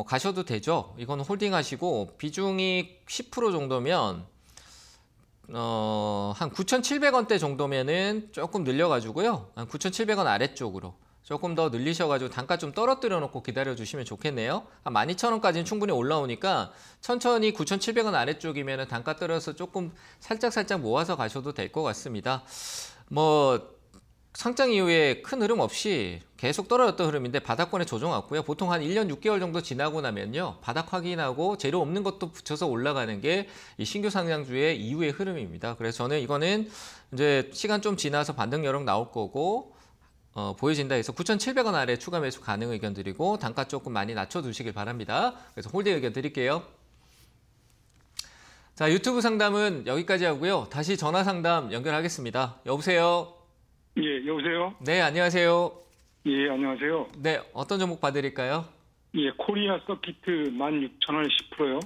가셔도 되죠. 이거는 홀딩 하시고 비중이 10% 정도면 한 9,700원대 정도면은 조금 늘려가지고요. 한 9,700원 아래쪽으로 조금 더 늘리셔가지고 단가 좀 떨어뜨려 놓고 기다려주시면 좋겠네요. 한 12,000원까지는 충분히 올라오니까 천천히 9,700원 아래쪽이면 단가 떨어져서 조금 살짝 모아서 가셔도 될 것 같습니다. 뭐 상장 이후에 큰 흐름 없이 계속 떨어졌던 흐름인데 바닥권에 조정 왔고요. 보통 한 1년 6개월 정도 지나고 나면요. 바닥 확인하고 재료 없는 것도 붙여서 올라가는 게 이 신규 상장주의 이후의 흐름입니다. 그래서 저는 이거는 이제 시간 좀 지나서 반등 여력 나올 거고 보여진다 해서 9,700원 아래 추가 매수 가능 의견 드리고 단가 조금 많이 낮춰두시길 바랍니다. 그래서 홀딩 의견 드릴게요. 자, 유튜브 상담은 여기까지 하고요. 다시 전화 상담 연결하겠습니다. 여보세요? 예, 여보세요? 네, 안녕하세요. 예, 안녕하세요. 네, 어떤 종목 봐드릴까요? 예, 코리아 서키트 16,000원에 10%요?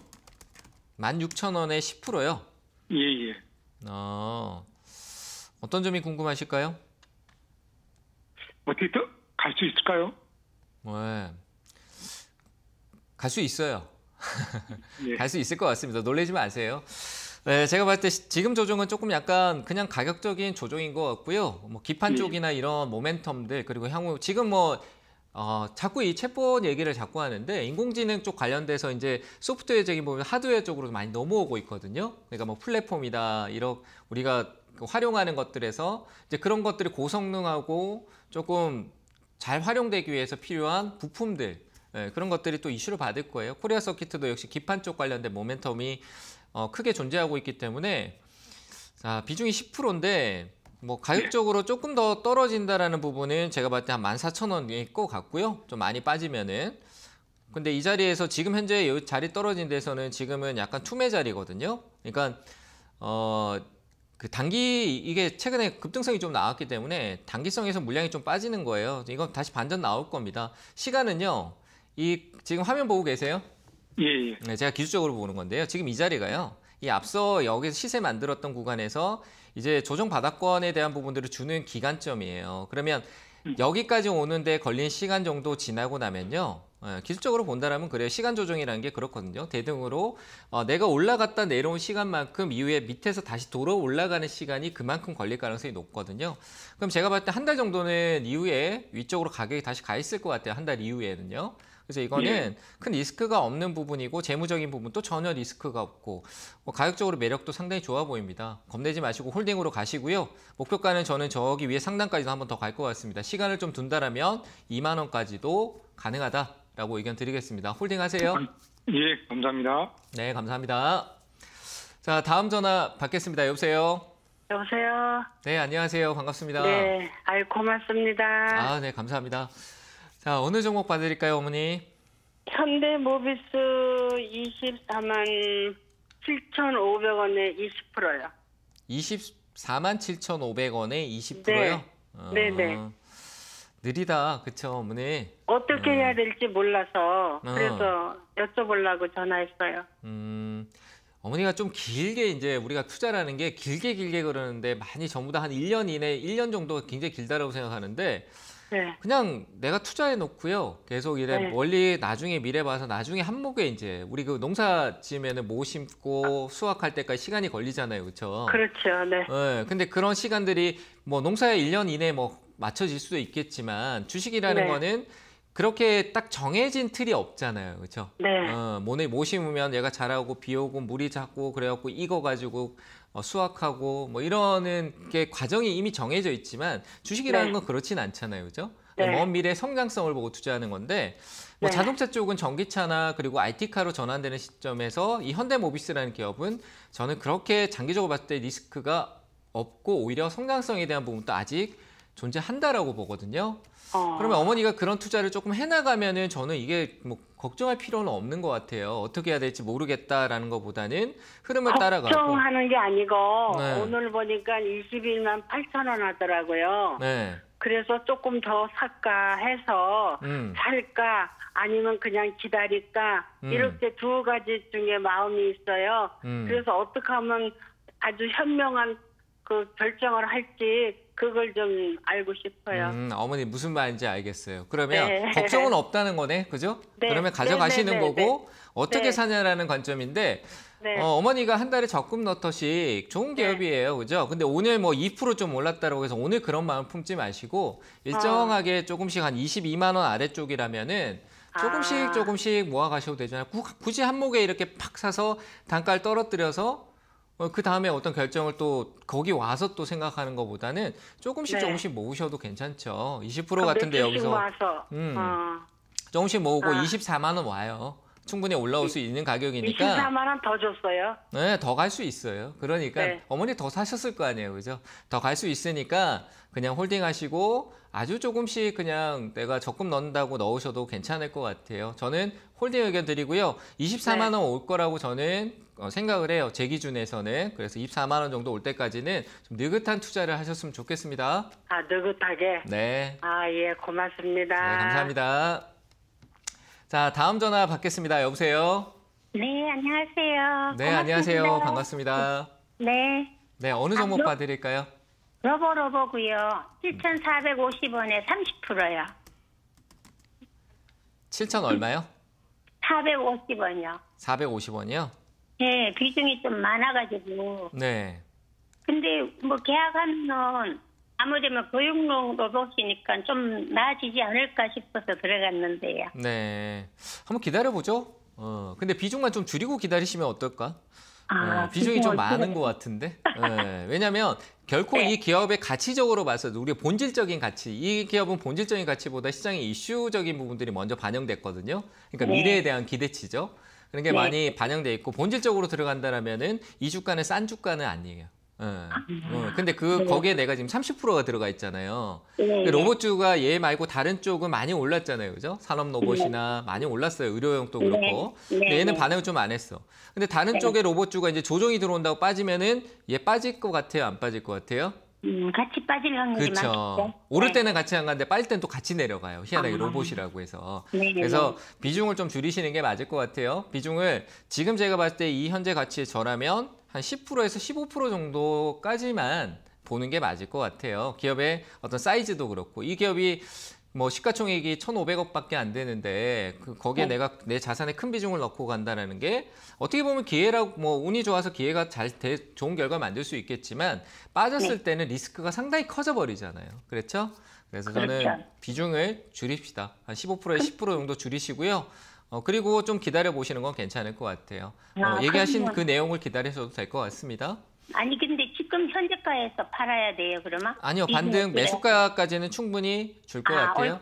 16,000원에 10%요? 예, 예. 어떤 점이 궁금하실까요? 어떻게 더 갈 수 있을까요? 네. 갈 수 있어요. 예. 갈 수 있을 것 같습니다. 놀라지 마세요. 네, 제가 봤을 때 지금 조정은 조금 약간 그냥 가격적인 조정인 것 같고요. 뭐 기판 예. 쪽이나 이런 모멘텀들, 그리고 향후 지금 뭐 자꾸 이 챗봇 얘기를 자꾸 하는데 인공지능 쪽 관련돼서 이제 소프트웨어적인 부분, 하드웨어 쪽으로 많이 넘어오고 있거든요. 그러니까 뭐 플랫폼이다, 우리가 활용하는 것들에서 이제 그런 것들이 고성능하고 조금 잘 활용되기 위해서 필요한 부품들, 그런 것들이 또 이슈를 받을 거예요. 코리아 서킷도 역시 기판 쪽 관련된 모멘텀이 크게 존재하고 있기 때문에 자, 비중이 10%인데 뭐 가격적으로 조금 더 떨어진다라는 부분은 제가 봤을 때 한 14,000원일 것 같고요. 좀 많이 빠지면은. 근데 이 자리에서 지금 현재 이 자리 떨어진 데서는 지금은 약간 투매 자리거든요. 그러니까 그 단기 이게 최근에 급등성이 좀 나왔기 때문에 단기성에서 물량이 좀 빠지는 거예요. 이건 다시 반전 나올 겁니다. 시간은요. 지금 화면 보고 계세요? 예. 네, 제가 기술적으로 보는 건데요. 지금 이 자리가요. 이 앞서 여기서 시세 만들었던 구간에서 이제 조정 바닥권에 대한 부분들을 주는 기간점이에요. 그러면 여기까지 오는데 걸린 시간 정도 지나고 나면요. 기술적으로 본다라면 그래요. 시간 조정이라는 게 그렇거든요. 대등으로 내가 올라갔다 내려온 시간만큼 이후에 밑에서 다시 돌아 올라가는 시간이 그만큼 걸릴 가능성이 높거든요. 그럼 제가 봤을 때 한 달 정도는 이후에 위쪽으로 가격이 다시 가 있을 것 같아요. 한 달 이후에는요. 그래서 이거는 큰 리스크가 없는 부분이고 재무적인 부분도 전혀 리스크가 없고 가격적으로 매력도 상당히 좋아 보입니다. 겁내지 마시고 홀딩으로 가시고요. 목표가는 저는 저기 위에 상단까지도 한번 더 갈 것 같습니다. 시간을 좀 둔다라면 2만 원까지도 가능하다라고 의견 드리겠습니다. 홀딩하세요. 예, 감사합니다. 네, 감사합니다. 자, 다음 전화 받겠습니다. 여보세요? 여보세요. 네, 안녕하세요. 반갑습니다. 네, 고맙습니다. 네, 감사합니다. 자, 어느 종목 봐드릴까요, 어머니? 현대모비스 24만 7,500원에 20%요. 24만 7,500원에 20%요? 네네. 느리다, 그쵸, 어머니? 어떻게 해야 될지 몰라서 그래서 여쭤보려고 전화했어요. 어머니가 좀 길게 이제 우리가 투자라는 게 길게 그러는데 많이 전부 다 한 1년 이내, 1년 정도 굉장히 길다라고 생각하는데 네. 그냥 내가 투자해 놓고요. 계속 이래 멀리 나중에 미래 봐서 나중에 한목에 이제 우리 그 농사 지으면은 모 심고 수확할 때까지 시간이 걸리잖아요. 그렇죠? 그렇죠. 네. 네. 근데 그런 시간들이 뭐 농사에 1년 이내 뭐 맞춰질 수도 있겠지만 주식이라는 거는 그렇게 딱 정해진 틀이 없잖아요. 그렇죠? 네. 모 심으면 얘가 자라고 비 오고 물이 자고 그래갖고 익어가지고 수확하고 뭐 이러는 게 과정이 이미 정해져 있지만 주식이라는 건 그렇진 않잖아요. 그죠? 먼 미래 성장성을 보고 투자하는 건데 뭐 자동차 쪽은 전기차나 그리고 IT카로 전환되는 시점에서 이 현대모비스라는 기업은 저는 그렇게 장기적으로 봤을 때 리스크가 없고 오히려 성장성에 대한 부분도 아직 존재한다라고 보거든요. 그러면 어머니가 그런 투자를 조금 해나가면은 저는 이게 뭐 걱정할 필요는 없는 것 같아요. 어떻게 해야 될지 모르겠다라는 것보다는 흐름을 따라가고. 걱정하는 게 아니고 오늘 보니까 21만 8천 원 하더라고요. 네. 그래서 조금 더 살까 해서 살까 아니면 그냥 기다릴까 이렇게 두 가지 중에 마음이 있어요. 그래서 어떻게 하면 아주 현명한 그 결정을 할지 그걸 좀 알고 싶어요. 어머니 무슨 말인지 알겠어요. 그러면 걱정은 없다는 거네, 그죠? 그러면 가져가시는 거고 어떻게 사냐라는 관점인데 어머니가 한 달에 적금 넣듯이 좋은 기업이에요, 그죠? 근데 오늘 뭐 2% 좀 올랐다고 해서 오늘 그런 마음 품지 마시고 일정하게 조금씩 한 22만 원 아래쪽이라면은 조금씩 모아 가셔도 되잖아요. 굳이 한목에 이렇게 팍 사서 단가를 떨어뜨려서 그 다음에 어떤 결정을 또 거기 와서 또 생각하는 것보다는 조금씩 모으셔도 괜찮죠. 20% 같은데 여기서 모아서. 조금씩 모으고 24만 원 와요. 충분히 올라올 수 있는 가격이니까. 24만 원 더 줬어요? 네, 더 갈 수 있어요. 그러니까 어머니 더 사셨을 거 아니에요, 그죠? 더 갈 수 있으니까 그냥 홀딩하시고 아주 조금씩 그냥 내가 적금 넣는다고 넣으셔도 괜찮을 것 같아요. 저는 홀딩 의견 드리고요. 24만 원 올 거라고 저는 생각을 해요. 제 기준에서는. 그래서 24만 원 정도 올 때까지는 좀 느긋한 투자를 하셨으면 좋겠습니다. 느긋하게? 네. 예, 고맙습니다. 네, 감사합니다. 자, 다음 전화 받겠습니다. 여보세요? 네, 안녕하세요. 네, 안녕하세요. 반갑습니다. 네. 네, 어느 종목 봐드릴까요? 러버고요. 7,450원에 30%요. 7,000 얼마요? 450원이요. 450원이요? 네, 비중이 좀 많아가지고. 네. 근데 뭐 계약하면 아무래도 교육용 로봇이니까 좀 나아지지 않을까 싶어서 들어갔는데요. 네. 한번 기다려보죠. 근데 비중만 좀 줄이고 기다리시면 어떨까? 비중이 좀 많은 것 같은데. 네. 왜냐하면 결코 이 기업의 가치적으로 봤어도 우리가 본질적인 가치, 이 기업은 본질적인 가치보다 시장의 이슈적인 부분들이 먼저 반영됐거든요. 그러니까 미래에 대한 기대치죠. 그런 게 많이 반영돼 있고 본질적으로 들어간다라면은 이 주가는 싼 주가는 아니에요. 근데 거기에 내가 지금 30%가 들어가 있잖아요. 로봇주가 얘 말고 다른 쪽은 많이 올랐잖아요. 그죠? 산업 로봇이나 많이 올랐어요. 의료용도 그렇고. 근데 얘는 반응을 좀 안 했어. 근데 다른 쪽의 로봇주가 이제 조정이 들어온다고 빠지면은 얘 빠질 것 같아요? 안 빠질 것 같아요? 같이 빠질 확률이 그렇죠. 많겠죠. 오를 때는 같이 안 가는데 빠질 때는 또 같이 내려가요. 희한하게 로봇이라고 해서. 그래서 비중을 좀 줄이시는 게 맞을 것 같아요. 비중을 지금 제가 봤을 때 이 현재 가치에 저라면 한 10%에서 15% 정도까지만 보는 게 맞을 것 같아요. 기업의 어떤 사이즈도 그렇고 이 기업이 뭐 시가총액이 1,500억밖에 안 되는데 거기에 내가 내 자산에 큰 비중을 넣고 간다는 게 어떻게 보면 기회라고 뭐 운이 좋아서 기회가 좋은 결과 만들 수 있겠지만 빠졌을 때는 리스크가 상당히 커져 버리잖아요. 그렇죠? 그래서 저는 비중을 줄입시다. 한 15%에 10% 정도 줄이시고요. 그리고 좀 기다려 보시는 건 괜찮을 것 같아요. 얘기하신 그 내용을 기다리셔도 될 것 같습니다. 아니 근데 지금 현재가에서 팔아야 돼요, 그러면? 아니요, 반등 매수가까지는 충분히 줄 것 같아요.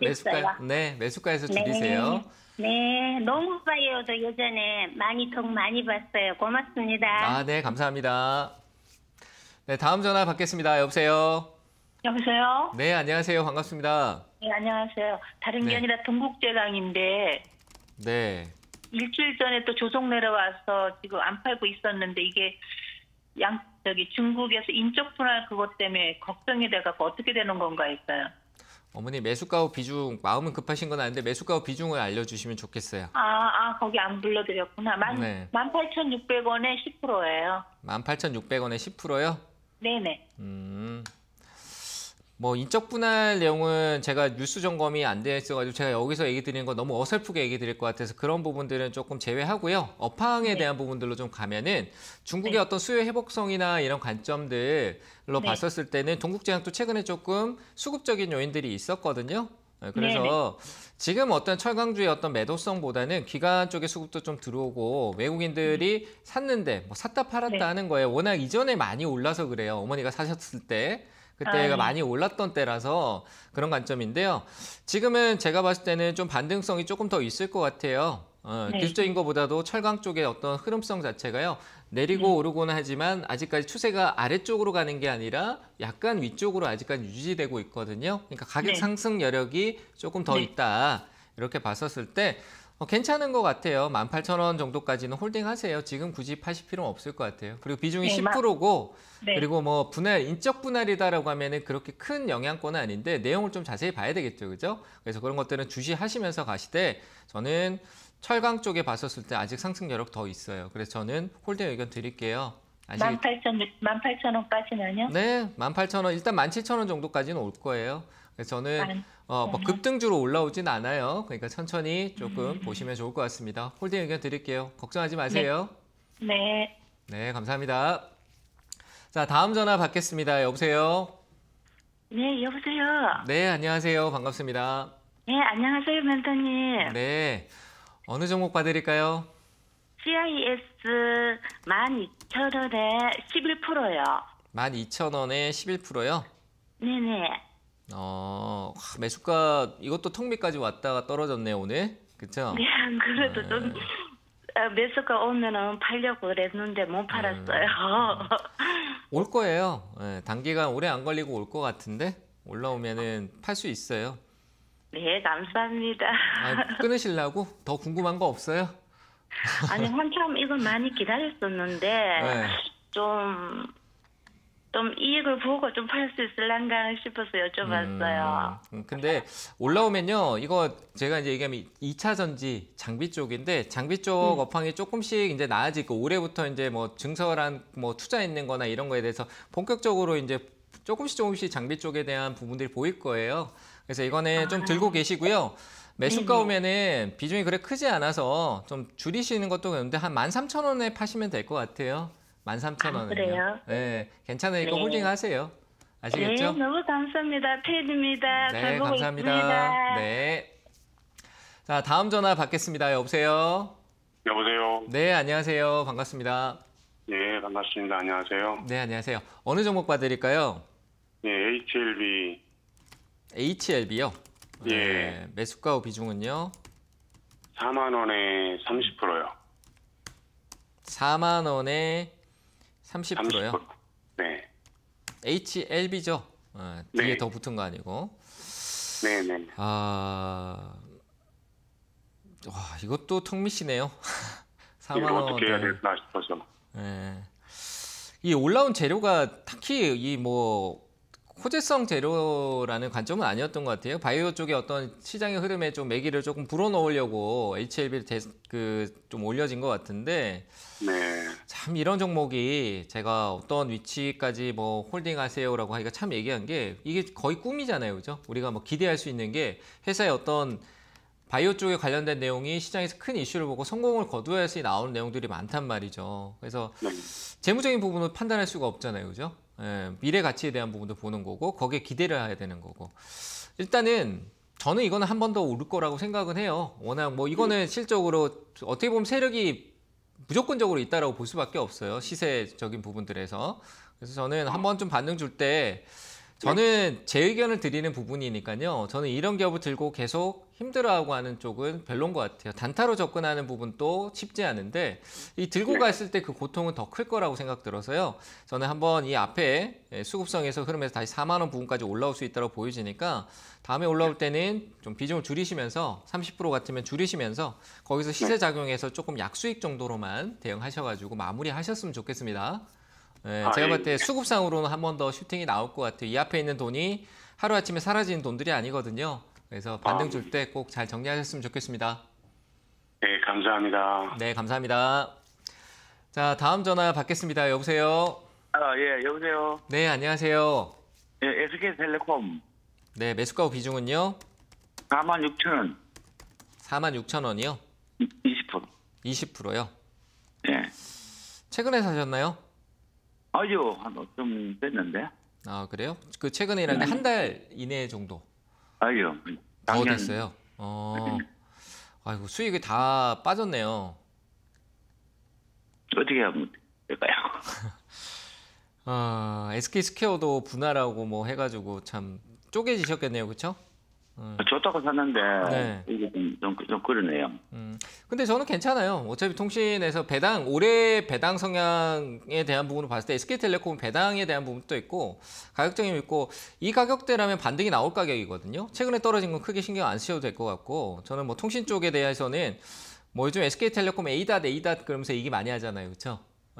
매수가에서 줄이세요. 네, 너무 봐요. 저 예전에 더 많이 봤어요. 고맙습니다. 네, 감사합니다. 네, 다음 전화 받겠습니다. 여보세요. 여보세요? 네, 안녕하세요. 반갑습니다. 네, 안녕하세요. 다른 게 아니라 동국제강인데 네. 일주일 전에 또 조정 내려와서 지금 안 팔고 있었는데 이게 중국에서 인적 분할 그것 때문에 걱정이 돼갖고 어떻게 되는 건가 했어요. 어머니 매수가 후 비중 마음은 급하신 건 아닌데 매수가 후 비중을 알려주시면 좋겠어요. 거기 안 불러드렸구나. 18,600원에 10%예요. 18,600원에 10%요? 네네. 뭐 인적 분할 내용은 제가 뉴스 점검이 안 돼 있어가지고 제가 여기서 얘기 드리는 거 너무 어설프게 얘기 드릴 것 같아서 그런 부분들은 조금 제외하고요. 업황에 대한 부분들로 좀 가면은 중국의 어떤 수요 회복성이나 이런 관점들로 봤었을 때는 동국제약도 최근에 조금 수급적인 요인들이 있었거든요. 그래서 지금 어떤 철강주의 어떤 매도성보다는 기관 쪽의 수급도 좀 들어오고 외국인들이 샀는데 뭐 샀다 팔았다 하는 거예요. 워낙 이전에 많이 올라서 그래요. 어머니가 사셨을 때. 그때가 많이 올랐던 때라서 그런 관점인데요. 지금은 제가 봤을 때는 좀 반등성이 조금 더 있을 것 같아요. 기술적인 것보다도 철강 쪽의 어떤 흐름성 자체가요. 내리고 오르고는 하지만 아직까지 추세가 아래쪽으로 가는 게 아니라 약간 위쪽으로 아직까지 유지되고 있거든요. 그러니까 가격 상승 여력이 조금 더 있다. 이렇게 봤었을 때 괜찮은 것 같아요. 18,000원 정도까지는 홀딩하세요. 지금 굳이 파실 필요는 없을 것 같아요. 그리고 비중이 10%고 그리고 뭐 인적 분할이다라고 하면은 그렇게 큰 영향권은 아닌데 내용을 좀 자세히 봐야 되겠죠. 그죠? 그래서 그런 것들은 주시하시면서 가시되 저는 철강 쪽에 봤었을 때 아직 상승 여력 더 있어요. 그래서 저는 홀딩 의견 드릴게요. 18,000원까지는요? 네, 18,000원. 일단 17,000원 정도까지는 올 거예요. 그래서 저는 뭐 급등주로 올라오진 않아요. 그러니까 천천히 조금 보시면 좋을 것 같습니다. 홀딩 의견 드릴게요. 걱정하지 마세요. 네. 네, 감사합니다. 자, 다음 전화 받겠습니다. 여보세요? 네, 여보세요? 네, 안녕하세요. 반갑습니다. 네, 안녕하세요, 멘토님. 네, 어느 종목 봐드릴까요? CIS 12,000원에 11%요. 12,000원에 11%요? 네네. 매수가 이것도 턱밑까지 왔다가 떨어졌네요, 오늘. 그쵸? 네, 안 그래도 좀 매수가 오면은 팔려고 그랬는데 못 팔았어요. 올 거예요. 네, 단기간 오래 안 걸리고 올 것 같은데 올라오면은 팔 수 있어요. 네, 감사합니다. 끊으시려고? 더 궁금한 거 없어요? 아니, 한참 이걸 많이 기다렸었는데 좀 이익을 보고 좀 팔 수 있을란가 싶어서 여쭤봤어요. 근데 올라오면요, 이거 제가 이제 얘기하면 2차 전지 장비 쪽인데 장비 쪽 업황이 조금씩 이제 나아지고 올해부터 이제 뭐 증설한 뭐 투자 있는 거나 이런 거에 대해서 본격적으로 이제 조금씩 장비 쪽에 대한 부분들이 보일 거예요. 그래서 이거는 좀 들고 계시고요. 매수가 오면은 비중이 그래 크지 않아서 좀 줄이시는 것도 그런데 한 13,000원에 파시면 될 것 같아요. 13,000원은요. 그래요? 네, 괜찮으니까 홀딩 하세요. 아시겠죠? 네, 너무 감사합니다. 팬입니다. 네, 잘 보고 감사합니다. 있습니다. 네. 자, 다음 전화 받겠습니다. 여보세요? 여보세요. 네, 안녕하세요. 반갑습니다. 예, 반갑습니다. 안녕하세요. 네, 안녕하세요. 어느 종목 봐드릴까요? 예, HLB. HLB요? 예. 네, 매수가 후 비중은요? 4만 원에 30%요. 4만 원에 30%요? 30%. 네. HLB죠? 뒤에 네. 더 붙은 거 아니고. 네네. 와, 이것도 턱 미시네요. 4만 이거 어떻게 해야 원에. 될까 싶어서. 네. 이 올라온 재료가 딱히 이 뭐 호재성 재료라는 관점은 아니었던 것 같아요. 바이오 쪽에 어떤 시장의 흐름에 좀 매기를 조금 불어넣으려고 HLB를 좀 올려진 것 같은데 네. 참 이런 종목이 제가 어떤 위치까지 뭐 홀딩하세요라고 하기가 참 얘기한 게 이게 거의 꿈이잖아요, 그죠? 우리가 뭐 기대할 수 있는 게 회사의 어떤 바이오 쪽에 관련된 내용이 시장에서 큰 이슈를 보고 성공을 거두어야지 나오는 내용들이 많단 말이죠. 그래서 네. 재무적인 부분을 판단할 수가 없잖아요, 그죠? 예, 미래 가치에 대한 부분도 보는 거고 거기에 기대를 해야 되는 거고 일단은 저는 이거는 한 번 더 오를 거라고 생각은 해요. 워낙 뭐 이거는 실적으로 어떻게 보면 세력이 무조건적으로 있다라고 볼 수밖에 없어요. 시세적인 부분들에서. 그래서 저는 한번 좀 반등 줄 때 저는 제 의견을 드리는 부분이니까요. 저는 이런 기업을 들고 계속 힘들어하고 하는 쪽은 별론 것 같아요. 단타로 접근하는 부분도 쉽지 않은데 이 들고 갔을 때 그 고통은 더 클 거라고 생각 들어서요. 저는 한번 이 앞에 수급성에서 흐름에서 다시 4만 원 부분까지 올라올 수 있다고 보여지니까 다음에 올라올 때는 좀 비중을 줄이시면서 30% 같으면 줄이시면서 거기서 시세 작용해서 조금 약수익 정도로만 대응하셔가지고 마무리하셨으면 좋겠습니다. 네, 제가 봤을 때 수급상으로는 한 번 더 슈팅이 나올 것 같아요. 이 앞에 있는 돈이 하루아침에 사라지는 돈들이 아니거든요. 그래서 반등 줄 때 꼭 잘 정리하셨으면 좋겠습니다. 네, 감사합니다. 네, 감사합니다. 자, 다음 전화 받겠습니다. 여보세요? 예, 여보세요. 네, 안녕하세요. 예, SK텔레콤 네, 매수가 후 비중은요? 46,000원. 46,000원이요? 20%. 20%요? 예. 최근에 사셨나요? 아주 좀 됐는데. 아, 그래요? 그 최근이라는 게 한 달 이내 정도 아주. 더 됐어요. 아이고, 수익이 다 빠졌네요. 어떻게 하면 될까요? SK스퀘어도 분할하고 뭐 해가지고 참 쪼개지셨겠네요, 그렇죠? 좋다고 샀는데 네. 이게 좀 그러네요. 근데 저는 괜찮아요. 어차피 통신에서 올해 배당 성향에 대한 부분을 봤을 때 SK텔레콤은 배당에 대한 부분도 있고 가격적인 있고 이 가격대라면 반등이 나올 가격이거든요. 최근에 떨어진 건 크게 신경 안 쓰셔도 될 것 같고 저는 뭐 통신 쪽에 대해서는 뭐 요즘 SK텔레콤 A.A. 그러면서 얘기 많이 하잖아요, 그렇죠?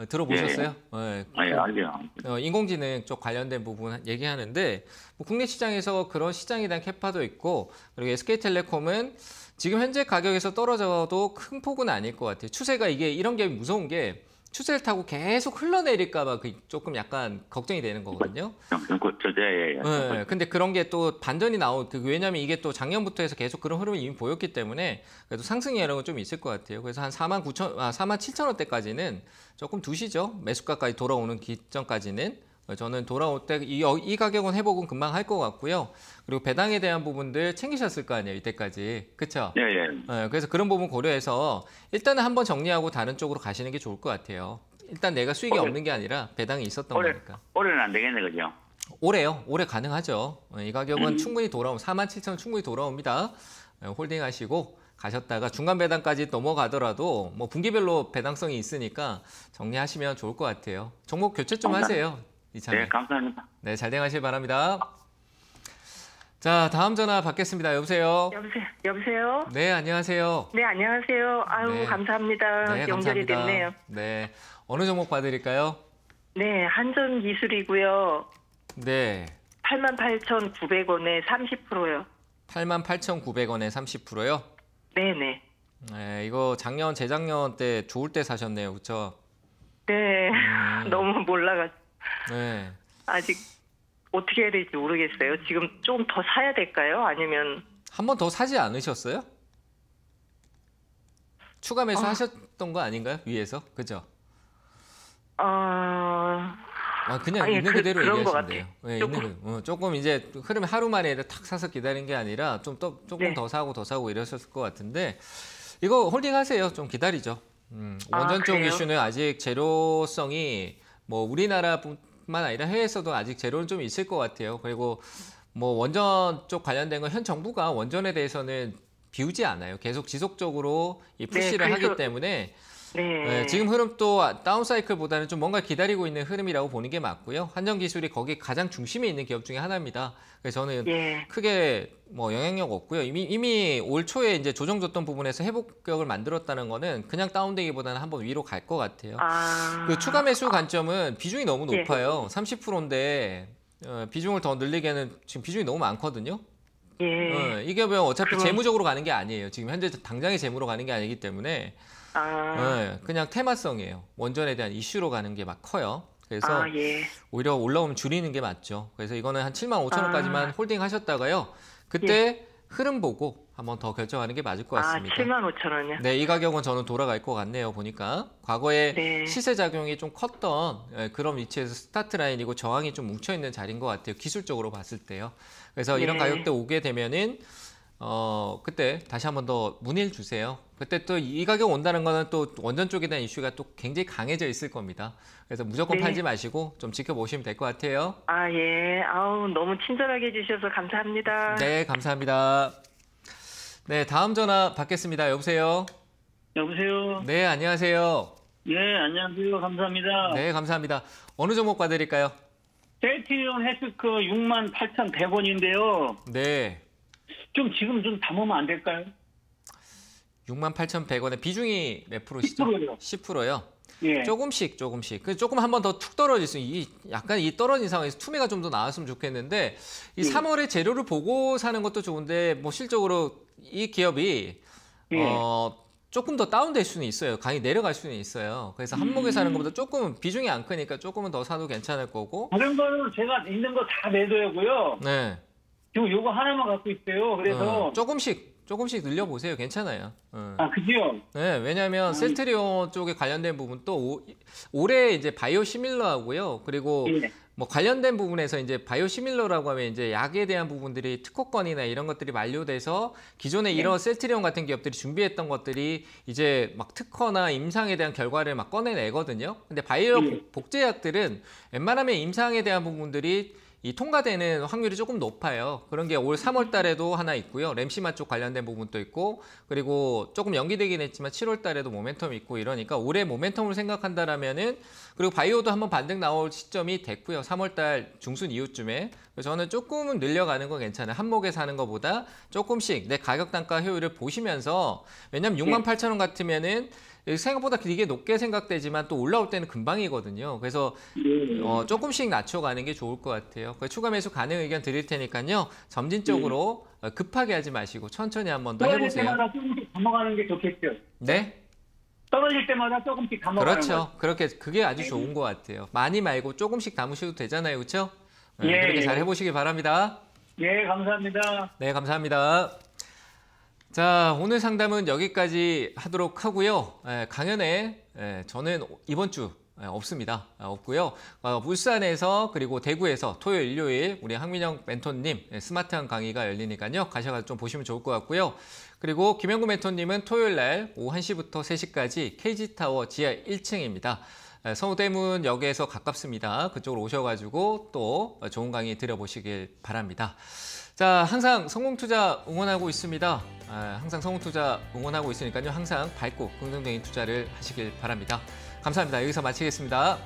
들어보셨어요? 네. 알죠. 인공지능 쪽 관련된 부분 얘기하는데 뭐 국내 시장에서 그런 시장에 대한 캐파도 있고 그리고 SK텔레콤은 지금 현재 가격에서 떨어져도 큰 폭은 아닐 것 같아요. 추세가 이런 게 무서운 게 추세를 타고 계속 흘러내릴까 봐 조금 약간 걱정이 되는 거거든요. 네, 근데 그런 게 또 반전이 왜냐면 이게 또 작년부터 해서 계속 그런 흐름이 이미 보였기 때문에 그래도 상승이 이런 건 좀 있을 것 같아요. 그래서 한 47,000원대까지는 조금 두시죠. 매수가까지 돌아오는 기점까지는. 저는 돌아올 때 이 가격은 회복은 금방 할 것 같고요. 그리고 배당에 대한 부분들 챙기셨을 거 아니에요, 이때까지. 그렇죠? 예. 그래서 그런 부분 고려해서 일단은 한번 정리하고 다른 쪽으로 가시는 게 좋을 것 같아요. 일단 내가 수익이 없는 게 아니라 배당이 있었던 거니까. 올해는 안 되겠네, 그죠? 올해요. 올해 가능하죠. 이 가격은 충분히 47,000원 충분히 돌아옵니다. 홀딩하시고 가셨다가 중간 배당까지 넘어가더라도 뭐 분기별로 배당성이 있으니까 정리하시면 좋을 것 같아요. 종목 교체 좀 하세요. 이참에. 네, 감사합니다. 네, 잘 대응하시길 바랍니다. 자, 다음 전화 받겠습니다. 여보세요? 여보세요? 네, 안녕하세요. 네, 안녕하세요. 아유, 네. 감사합니다. 네, 연결이 감사합니다. 됐네요. 네, 어느 종목 봐드릴까요? 네, 한전기술이고요. 네, 88,900원에 30%요. 88,900원에 30%요? 네네. 네, 이거 재작년 때 좋을 때 사셨네요, 그렇죠? 네, 너무 몰라가지고 네. 아직 어떻게 해야 될지 모르겠어요. 지금 좀 더 사야 될까요? 아니면 한 번 더 사지 않으셨어요? 추가 매수 하셨던 거 아닌가요? 위에서? 그죠? 그냥 아니, 있는 그대로 그런 얘기하시면 것 돼요. 같아요. 네, 조금. 있는 거. 조금 이제 흐름이 하루 만에 탁 사서 기다린 게 아니라 조금 네. 더 사고 이러셨을 것 같은데 이거 홀딩하세요. 좀 기다리죠. 원전 쪽 그래요? 이슈는 아직 제로성이 뭐 우리나라뿐만 아니라 해외에서도 아직 제로는 좀 있을 것 같아요. 그리고 뭐 원전 쪽 관련된 건 현 정부가 원전에 대해서는 비우지 않아요. 계속 지속적으로 이 푸시를 그래서- 하기 때문에 네. 지금 흐름도 다운사이클보다는 좀 뭔가 기다리고 있는 흐름이라고 보는 게 맞고요. 한전기술이 거기 가장 중심에 있는 기업 중에 하나입니다. 그래서 저는 예. 크게 뭐 영향력 없고요. 이미 올 초에 이제 조정줬던 부분에서 회복력을 만들었다는 거는 그냥 다운되기보다는 한번 위로 갈 것 같아요. 그 추가 매수 관점은 비중이 너무 예. 높아요. 30%인데 비중을 더 늘리기에는 지금 비중이 너무 많거든요. 예. 이게 뭐 어차피 그럼- 재무적으로 가는 게 아니에요. 지금 현재 당장의 재무로 가는 게 아니기 때문에 그냥 테마성이에요. 원전에 대한 이슈로 가는 게 막 커요. 그래서 예. 오히려 올라오면 줄이는 게 맞죠. 그래서 이거는 한 75,000원까지만 홀딩 하셨다가요. 그때 흐름 보고 한번 더 결정하는 게 맞을 것 같습니다. 75,000원이요? 네, 이 가격은 저는 돌아갈 것 같네요. 보니까 과거에 네. 시세 작용이 좀 컸던 그런 위치에서 스타트 라인이고 저항이 좀 뭉쳐 있는 자리인 것 같아요. 기술적으로 봤을 때요. 그래서 이런 네. 가격대 오게 되면은 그때 다시 한번 더 문의를 주세요. 그때 또 이 가격 온다는 거는 또 원전 쪽에 대한 이슈가 또 굉장히 강해져 있을 겁니다. 그래서 무조건 네. 팔지 마시고 좀 지켜보시면 될 것 같아요. 예. 아우, 너무 친절하게 해주셔서 감사합니다. 네, 감사합니다. 네, 다음 전화 받겠습니다. 여보세요? 여보세요? 네, 안녕하세요. 네, 안녕하세요. 감사합니다. 네, 감사합니다. 어느 종목 봐드릴까요? 셀트리온 헬스크 68,100원인데요. 네. 지금 좀 담으면 안 될까요? 68,100원에 비중이 몇 프로시죠? 10%요. 10%요? 예. 조금씩. 조금 한 번 더 툭 떨어질 수, 약간 이 떨어진 상황에서 투매가 좀 더 나왔으면 좋겠는데, 이 3월에 재료를 보고 사는 것도 좋은데, 뭐 실적으로 이 기업이, 조금 더 다운될 수는 있어요. 강이 내려갈 수는 있어요. 그래서 한목에 사는 것보다 조금 비중이 안 크니까 조금은 더 사도 괜찮을 거고. 다른 거는 제가 있는 거 다 내둬야고요. 네. 지금 요거 하나만 갖고 있어요. 그래서. 조금씩 늘려보세요. 괜찮아요. 그죠? 네, 왜냐하면 셀트리온 쪽에 관련된 부분 또 올해 이제 바이오 시밀러하고요. 그리고 뭐 관련된 부분에서 이제 바이오 시밀러라고 하면 이제 약에 대한 부분들이 특허권이나 이런 것들이 만료돼서 기존에 이런 셀트리온 같은 기업들이 준비했던 것들이 이제 막 특허나 임상에 대한 결과를 막 꺼내내거든요. 근데 바이오 복제약들은 웬만하면 임상에 대한 부분들이 이 통과되는 확률이 조금 높아요. 그런 게 올 3월 달에도 하나 있고요. 램시마 쪽 관련된 부분도 있고, 그리고 조금 연기되긴 했지만 7월 달에도 모멘텀이 있고 이러니까 올해 모멘텀을 생각한다라면은, 그리고 바이오도 한번 반등 나올 시점이 됐고요. 3월 달 중순 이후쯤에. 그래서 저는 조금은 늘려가는 건 괜찮아요. 한목에 사는 것보다 조금씩 내 가격 단가 효율을 보시면서, 왜냐면 68,000원 같으면은 생각보다 이게 높게 생각되지만 또 올라올 때는 금방이거든요. 그래서 조금씩 낮춰가는 게 좋을 것 같아요. 추가 매수 가능 의견 드릴 테니까요. 점진적으로 급하게 하지 마시고 천천히 한번 더 해보세요. 떨어질 때마다 조금씩 담아가는 게 좋겠죠? 네? 떨어질 때마다 조금씩 담아가는 그렇죠. 그게 아주 좋은 것 같아요. 많이 말고 조금씩 담으셔도 되잖아요. 그렇죠? 그렇게 잘 해보시기 바랍니다. 네, 감사합니다. 네, 감사합니다. 자, 오늘 상담은 여기까지 하도록 하고요. 강연에 저는 이번 주 없습니다. 없고요. 울산에서 그리고 대구에서 토요일, 일요일 우리 황민영 멘토님 스마트한 강의가 열리니까요. 가셔서 좀 보시면 좋을 것 같고요. 그리고 김영구 멘토님은 토요일 날 오후 1시부터 3시까지 KG타워 지하 1층입니다. 서울대문역에서 가깝습니다. 그쪽으로 오셔가지고 또 좋은 강의 들어보시길 바랍니다. 자, 항상 성공투자 응원하고 있습니다. 항상 성공투자 응원하고 있으니까요. 항상 밝고 긍정적인 투자를 하시길 바랍니다. 감사합니다. 여기서 마치겠습니다.